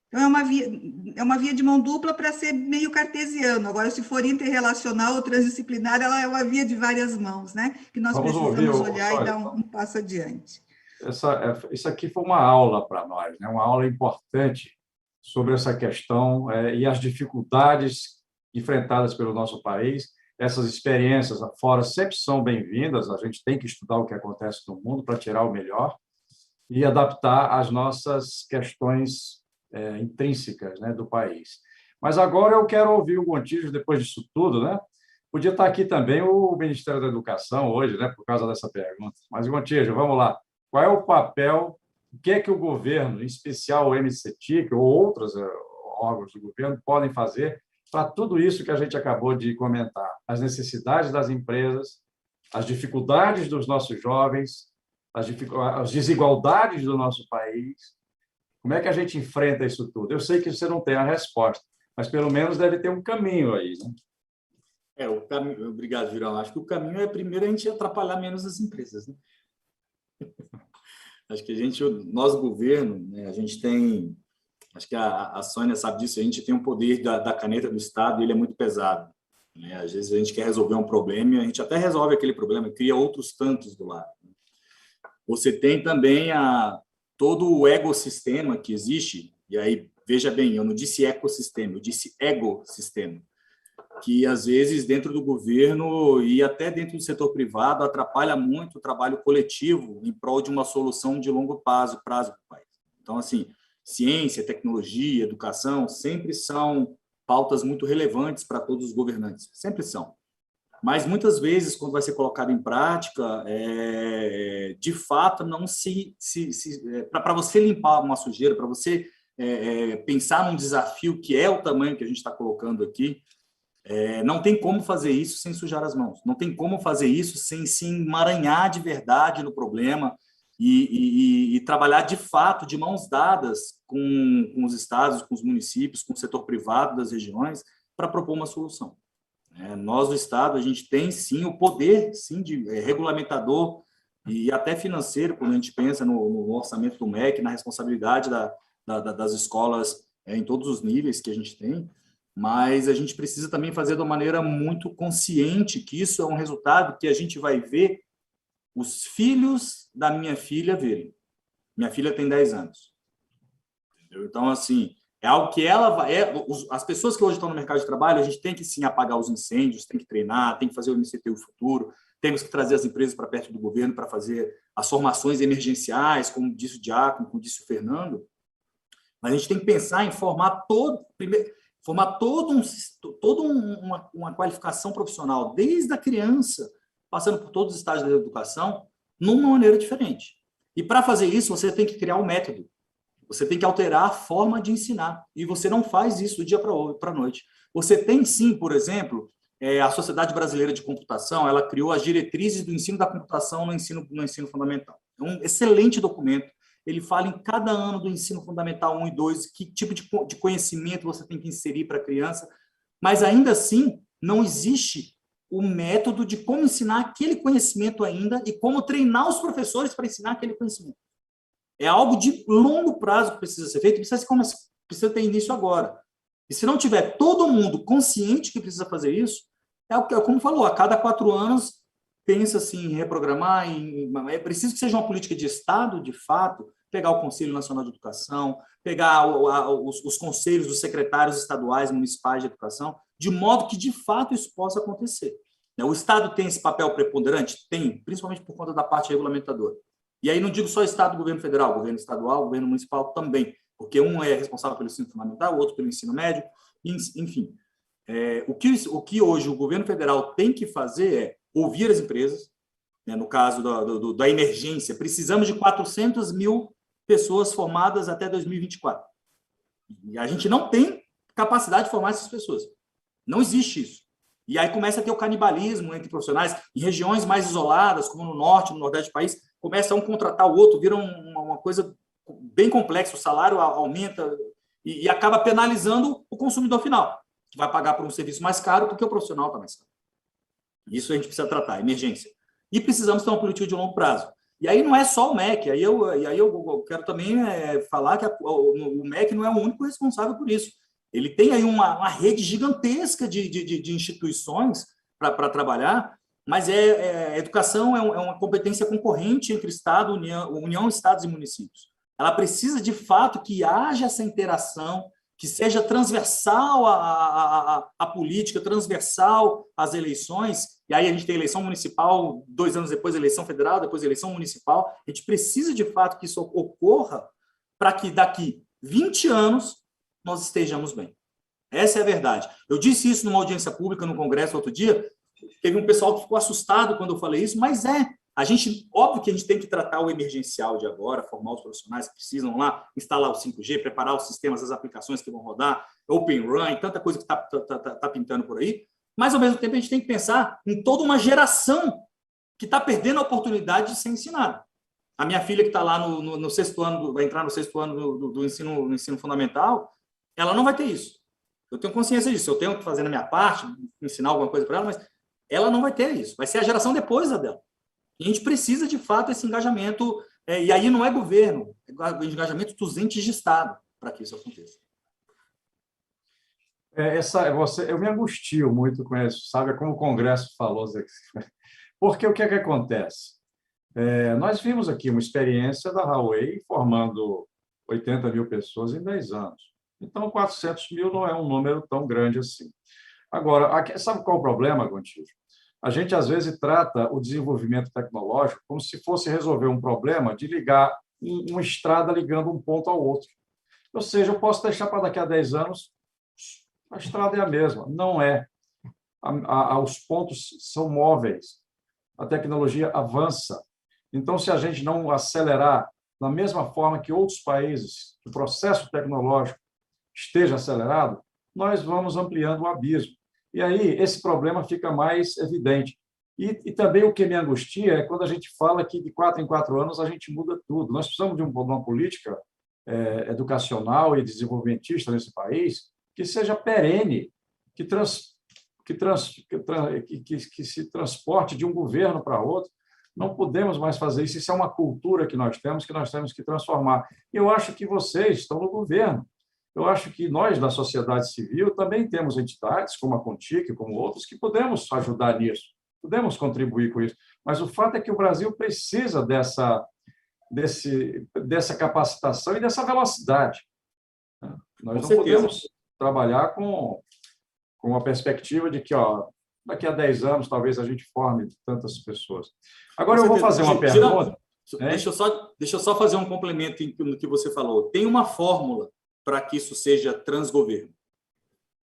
Então, é uma via de mão dupla para ser meio cartesiano. Agora, se for interrelacional ou transdisciplinar, ela é uma via de várias mãos, né? Que nós precisamos olhar e dar um passo adiante. Isso aqui foi uma aula para nós, né? Uma aula importante sobre essa questão e as dificuldades enfrentadas pelo nosso país. Essas experiências fora sempre são bem-vindas, a gente tem que estudar o que acontece no mundo para tirar o melhor e adaptar às nossas questões intrínsecas, né, do país. Mas agora eu quero ouvir o Gontijo, depois disso tudo, né? Podia estar aqui também o Ministério da Educação hoje, né, por causa dessa pergunta. Mas, Gontijo, vamos lá. Qual é o papel, o que é que o governo, em especial o MCTIC ou outros órgãos do governo, podem fazer para tudo isso que a gente acabou de comentar? As necessidades das empresas, as dificuldades dos nossos jovens, as desigualdades do nosso país. Como é que a gente enfrenta isso tudo? Eu sei que você não tem a resposta, mas pelo menos deve ter um caminho aí, né? O caminho, obrigado, Girão. Acho que o caminho é, primeiro, a gente atrapalhar menos as empresas, né? Acho que nós, governo, né, a gente tem... Acho que a Sônia sabe disso, a gente tem um poder da caneta do Estado e ele é muito pesado, né? Às vezes a gente quer resolver um problema e a gente até resolve aquele problema e cria outros tantos do lado. Você tem também todo o ecossistema que existe, e aí, veja bem, eu não disse ecossistema, eu disse egossistema, que às vezes dentro do governo e até dentro do setor privado atrapalha muito o trabalho coletivo em prol de uma solução de longo prazo para o país. Então, assim, ciência, tecnologia, educação sempre são pautas muito relevantes para todos os governantes, sempre são. Mas muitas vezes, quando vai ser colocado em prática, de fato, não para você limpar uma sujeira, para você pensar num desafio que é o tamanho que a gente está colocando aqui, não tem como fazer isso sem sujar as mãos, não tem como fazer isso sem se emaranhar de verdade no problema e trabalhar de fato, de mãos dadas com os estados, com os municípios, com o setor privado das regiões, para propor uma solução. Nós, do Estado, a gente tem, sim, o poder sim, de regulamentador e até financeiro, quando a gente pensa no orçamento do MEC, na responsabilidade das escolas em todos os níveis que a gente tem, mas a gente precisa também fazer de uma maneira muito consciente que isso é um resultado que a gente vai ver os filhos da minha filha verem. Minha filha tem 10 anos. Entendeu? Então, assim... É algo que as pessoas que hoje estão no mercado de trabalho, a gente tem que sim apagar os incêndios, tem que treinar, tem que fazer o MCT o futuro, temos que trazer as empresas para perto do governo para fazer as formações emergenciais, como disse o Diácono, como disse o Fernando. Mas a gente tem que pensar em formar toda uma qualificação profissional, desde a criança, passando por todos os estágios da educação, numa maneira diferente. E para fazer isso, você tem que criar um método. Você tem que alterar a forma de ensinar. E você não faz isso do dia para a noite. Você tem, sim, por exemplo, a Sociedade Brasileira de Computação, ela criou as diretrizes do ensino da computação no ensino fundamental. É um excelente documento. Ele fala em cada ano do ensino fundamental 1 e 2, que tipo de conhecimento você tem que inserir para a criança. Mas, ainda assim, não existe o método de como ensinar aquele conhecimento ainda e como treinar os professores para ensinar aquele conhecimento. É algo de longo prazo que precisa ser feito, precisa ter início agora. E se não tiver todo mundo consciente que precisa fazer isso, como falou, a cada 4 anos pensa assim, em reprogramar, é preciso que seja uma política de Estado, de fato, pegar o Conselho Nacional de Educação, pegar os conselhos dos secretários estaduais, municipais de educação, de modo que, de fato, isso possa acontecer. O Estado tem esse papel preponderante? Tem, principalmente por conta da parte regulamentadora. E aí não digo só Estado, governo federal, governo estadual, governo municipal também, porque um é responsável pelo ensino fundamental, o outro pelo ensino médio, enfim. O que hoje o governo federal tem que fazer é ouvir as empresas, né, no caso da emergência, precisamos de 400 mil pessoas formadas até 2024. E a gente não tem capacidade de formar essas pessoas. Não existe isso. E aí começa a ter o canibalismo entre profissionais. Em regiões mais isoladas, como no norte, no nordeste do país, começa um contratar o outro, vira uma coisa bem complexa, o salário aumenta e acaba penalizando o consumidor final, que vai pagar por um serviço mais caro porque o profissional está mais caro. Isso a gente precisa tratar, emergência. E precisamos ter uma política de longo prazo. E aí não é só o MEC, aí eu quero também falar que o MEC não é o único responsável por isso. Ele tem aí uma rede gigantesca de instituições para trabalhar, mas educação é uma competência concorrente entre Estado, União, Estados e municípios. Ela precisa, de fato, que haja essa interação, que seja transversal à política, transversal às eleições, e aí a gente tem eleição municipal, 2 anos depois eleição federal, depois eleição municipal. A gente precisa, de fato, que isso ocorra para que daqui 20 anos nós estejamos bem. Essa é a verdade. Eu disse isso numa audiência pública no Congresso outro dia, teve um pessoal que ficou assustado quando eu falei isso, mas óbvio que a gente tem que tratar o emergencial de agora, formar os profissionais que precisam lá, instalar o 5G, preparar os sistemas, as aplicações que vão rodar, Open Run, tanta coisa que está pintando por aí, mas, ao mesmo tempo, a gente tem que pensar em toda uma geração que está perdendo a oportunidade de ser ensinada. A minha filha, que está lá no 6º ano, vai entrar no 6º ano do ensino fundamental, ela não vai ter isso. Eu tenho consciência disso. Eu tenho que fazer a minha parte, ensinar alguma coisa para ela, mas ela não vai ter isso. Vai ser a geração depois da dela. E a gente precisa, de fato, desse engajamento, e aí não é governo, é engajamento dos entes de Estado para que isso aconteça. Eu me angustio muito com isso, sabe? Como o Congresso falou, porque o que é que acontece? Nós vimos aqui uma experiência da Huawei formando 80 mil pessoas em 10 anos. Então, 400 mil não é um número tão grande assim. Agora, sabe qual é o problema, Gontijo? A gente, às vezes, trata o desenvolvimento tecnológico como se fosse resolver um problema de ligar uma estrada ligando um ponto ao outro. Ou seja, eu posso deixar para daqui a 10 anos, a estrada é a mesma. Não é. Os pontos são móveis. A tecnologia avança. Então, se a gente não acelerar da mesma forma que outros países, o processo tecnológico esteja acelerado, nós vamos ampliando o abismo. E aí esse problema fica mais evidente. E também o que me angustia é quando a gente fala que de 4 em 4 anos a gente muda tudo. Nós precisamos de uma política educacional e desenvolvimentista nesse país que seja perene, que se transporte de um governo para outro. Não podemos mais fazer isso. Isso é uma cultura que nós temos que transformar. E eu acho que vocês estão no governo. Eu acho que nós, da sociedade civil, também temos entidades, como a Contic, como outras, que podemos ajudar nisso, podemos contribuir com isso. Mas o fato é que o Brasil precisa dessa capacitação e dessa velocidade. Nós não podemos trabalhar com a perspectiva de que daqui a 10 anos talvez a gente forme tantas pessoas. Agora eu vou fazer uma pergunta. Deixa eu só fazer um complemento no que você falou. Tem uma fórmula para que isso seja transgoverno.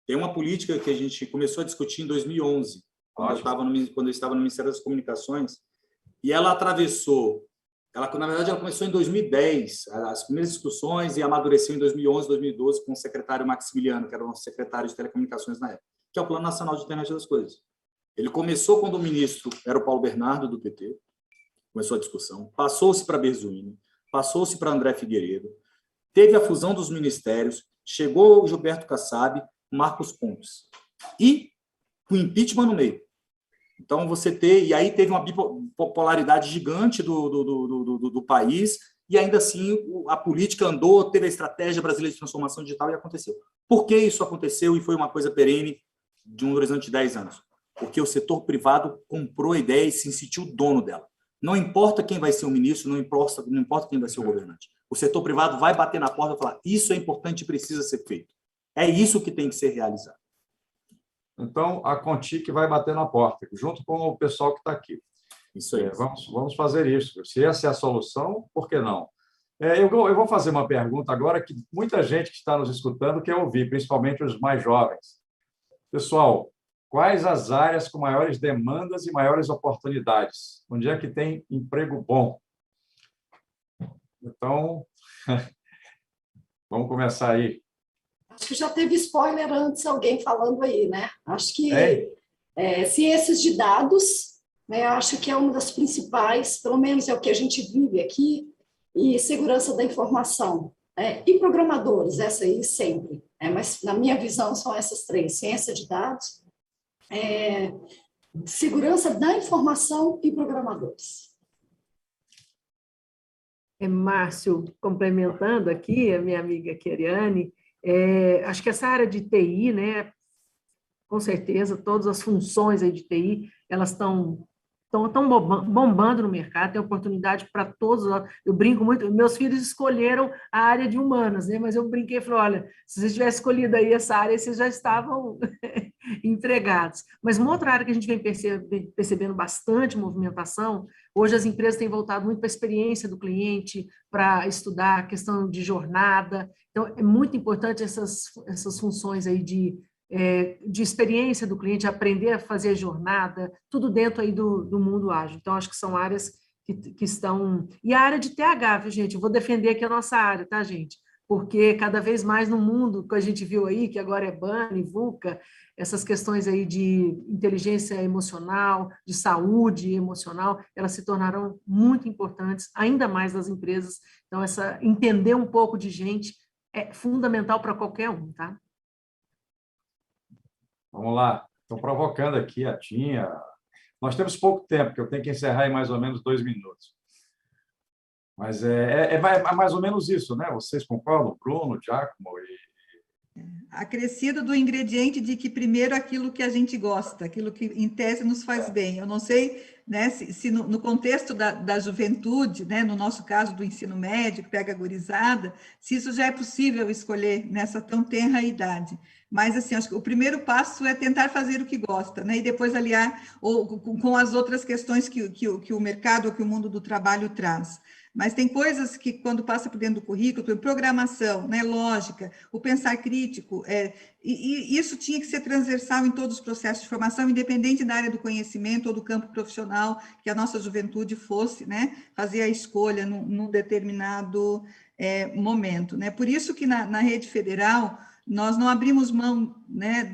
Tem uma política que a gente começou a discutir em 2011, quando eu estava no Ministério das Comunicações, e ela atravessou, na verdade, ela começou em 2010, as primeiras discussões, e amadureceu em 2011, 2012, com o secretário Maximiliano, que era o nosso secretário de Telecomunicações na época, que é o Plano Nacional de Internet das Coisas. Ele começou quando o ministro era o Paulo Bernardo, do PT, começou a discussão, passou-se para Berzoini, passou-se para André Figueiredo, teve a fusão dos ministérios, chegou o Gilberto Kassab, Marcos Pontes. E o impeachment no meio. Então, e aí teve uma bipolaridade gigante do país, e ainda assim a política andou, teve a estratégia brasileira de transformação digital e aconteceu. Por que isso aconteceu e foi uma coisa perene de um horizonte de 10 anos? Porque o setor privado comprou a ideia e se sentiu dono dela. Não importa quem vai ser o ministro, não importa quem vai ser o governante. O setor privado vai bater na porta e falar: isso é importante e precisa ser feito. É isso que tem que ser realizado. Então, a Contic vai bater na porta, junto com o pessoal que está aqui. Isso aí. Vamos fazer isso. Se essa é a solução, por que não? Eu vou fazer uma pergunta agora que muita gente que está nos escutando quer ouvir, principalmente os mais jovens. Pessoal, quais as áreas com maiores demandas e maiores oportunidades? Onde é que tem emprego bom? Então, vamos começar aí. Acho que já teve spoiler antes, alguém falando aí, né? Acho que ciências de dados, né? Acho que é uma das principais, pelo menos é o que a gente vive aqui, e segurança da informação. E programadores, essa aí sempre. Mas, na minha visão, são essas 3, ciência de dados, segurança da informação e programadores. Márcio, complementando aqui, a minha amiga Keriane, acho que essa área de TI, né, com certeza, todas as funções aí de TI, elas estão bombando no mercado, tem oportunidade para todos. Eu brinco muito, meus filhos escolheram a área de humanas, né? Mas eu brinquei e falei, olha, se vocês tivessem escolhido aí essa área, vocês já estavam empregados. Mas uma outra área que a gente vem percebendo bastante movimentação, hoje as empresas têm voltado muito para a experiência do cliente, para estudar a questão de jornada. Então, é muito importante essas funções aí de experiência do cliente, aprender a fazer jornada, tudo dentro aí do mundo ágil. Então, acho que são áreas que estão... E a área de TH, viu, gente? Eu vou defender aqui a nossa área, tá, gente? Porque cada vez mais no mundo que a gente viu aí, que agora é BANI, VUCA, essas questões aí de inteligência emocional, de saúde emocional, elas se tornarão muito importantes, ainda mais nas empresas. Então, entender um pouco de gente é fundamental para qualquer um, tá? Vamos lá, estou provocando aqui a Tinha. Nós temos pouco tempo, porque eu tenho que encerrar em mais ou menos 2 minutos. Mas é mais ou menos isso, né? Vocês concordam, Bruno, Giacomo? Acrescido do ingrediente de que primeiro aquilo que a gente gosta, aquilo que em tese nos faz bem. Eu não sei, né, se no contexto da juventude, né, no nosso caso do ensino médio, que pega a gurizada, se isso já é possível escolher nessa tão tenra idade. Mas, assim, acho que o primeiro passo é tentar fazer o que gosta, né, e depois aliar com as outras questões que o mercado ou que o mundo do trabalho traz. Mas tem coisas que, quando passa por dentro do currículo, programação, né, lógica, o pensar crítico, e isso tinha que ser transversal em todos os processos de formação, independente da área do conhecimento ou do campo profissional que a nossa juventude fosse, né, fazer a escolha num determinado momento, né. Por isso que na rede federal nós não abrimos mão, né,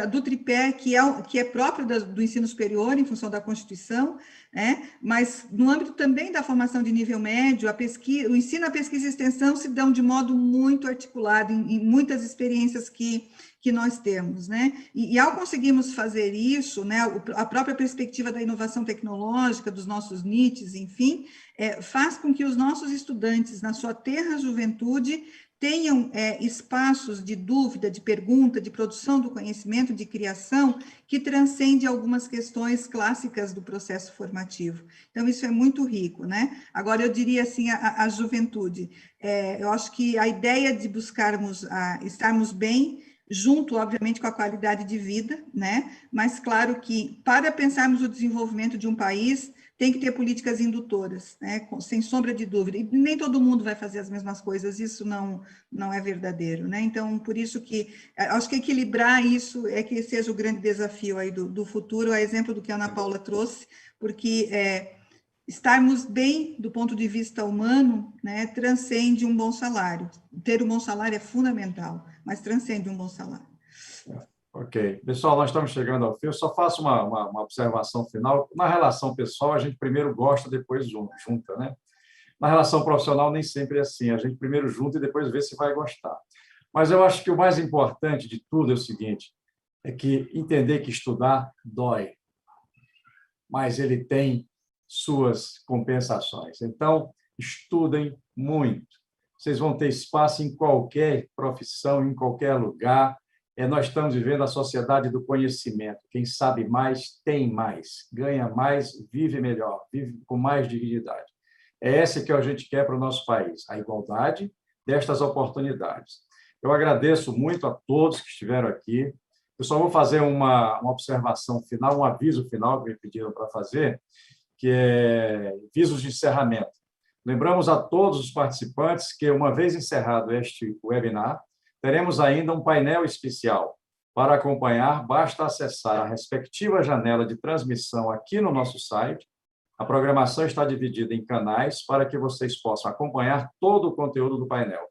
do tripé que é próprio do ensino superior, em função da Constituição, né? Mas no âmbito também da formação de nível médio, o ensino, a pesquisa e extensão se dão de modo muito articulado em muitas experiências que nós temos, né? E ao conseguirmos fazer isso, né, a própria perspectiva da inovação tecnológica, dos nossos NITs, enfim, faz com que os nossos estudantes, na sua tenra juventude, tenham espaços de dúvida, de pergunta, de produção do conhecimento, de criação, que transcende algumas questões clássicas do processo formativo. Então, isso é muito rico, né? Agora, eu diria assim, a juventude, eu acho que a ideia de buscarmos estarmos bem, junto, obviamente, com a qualidade de vida, né? Mas, claro que, para pensarmos o desenvolvimento de um país, tem que ter políticas indutoras, né? Sem sombra de dúvida. E nem todo mundo vai fazer as mesmas coisas, isso não é verdadeiro, né? Então, por isso que acho que equilibrar isso é que seja o grande desafio aí do futuro, a exemplo do que a Ana Paula trouxe, porque estarmos bem do ponto de vista humano, né, transcende um bom salário. Ter um bom salário é fundamental, mas transcende um bom salário. Ok. Pessoal, nós estamos chegando ao fim. Eu só faço uma observação final. Na relação pessoal, a gente primeiro gosta, depois junta, né? Na relação profissional, nem sempre é assim. A gente primeiro junta e depois vê se vai gostar. Mas eu acho que o mais importante de tudo é o seguinte, é que entender que estudar dói, mas ele tem suas compensações. Então, estudem muito. Vocês vão ter espaço em qualquer profissão, em qualquer lugar. Nós estamos vivendo a sociedade do conhecimento. Quem sabe mais, tem mais. Ganha mais, vive melhor, vive com mais dignidade. É essa que a gente quer para o nosso país, a igualdade destas oportunidades. Eu agradeço muito a todos que estiveram aqui. Eu só vou fazer uma observação final, um aviso final que me pediram para fazer, que é avisos de encerramento. Lembramos a todos os participantes que, uma vez encerrado este webinar, teremos ainda um painel especial. Para acompanhar, basta acessar a respectiva janela de transmissão aqui no nosso site. A programação está dividida em canais para que vocês possam acompanhar todo o conteúdo do painel.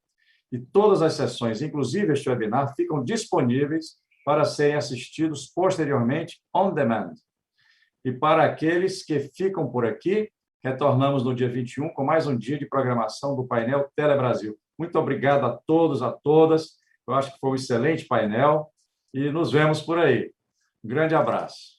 E todas as sessões, inclusive este webinar, ficam disponíveis para serem assistidos posteriormente on demand. E para aqueles que ficam por aqui, retornamos no dia 21 com mais um dia de programação do painel Telebrasil. Muito obrigado a todos, a todas. Eu acho que foi um excelente painel e nos vemos por aí. Um grande abraço.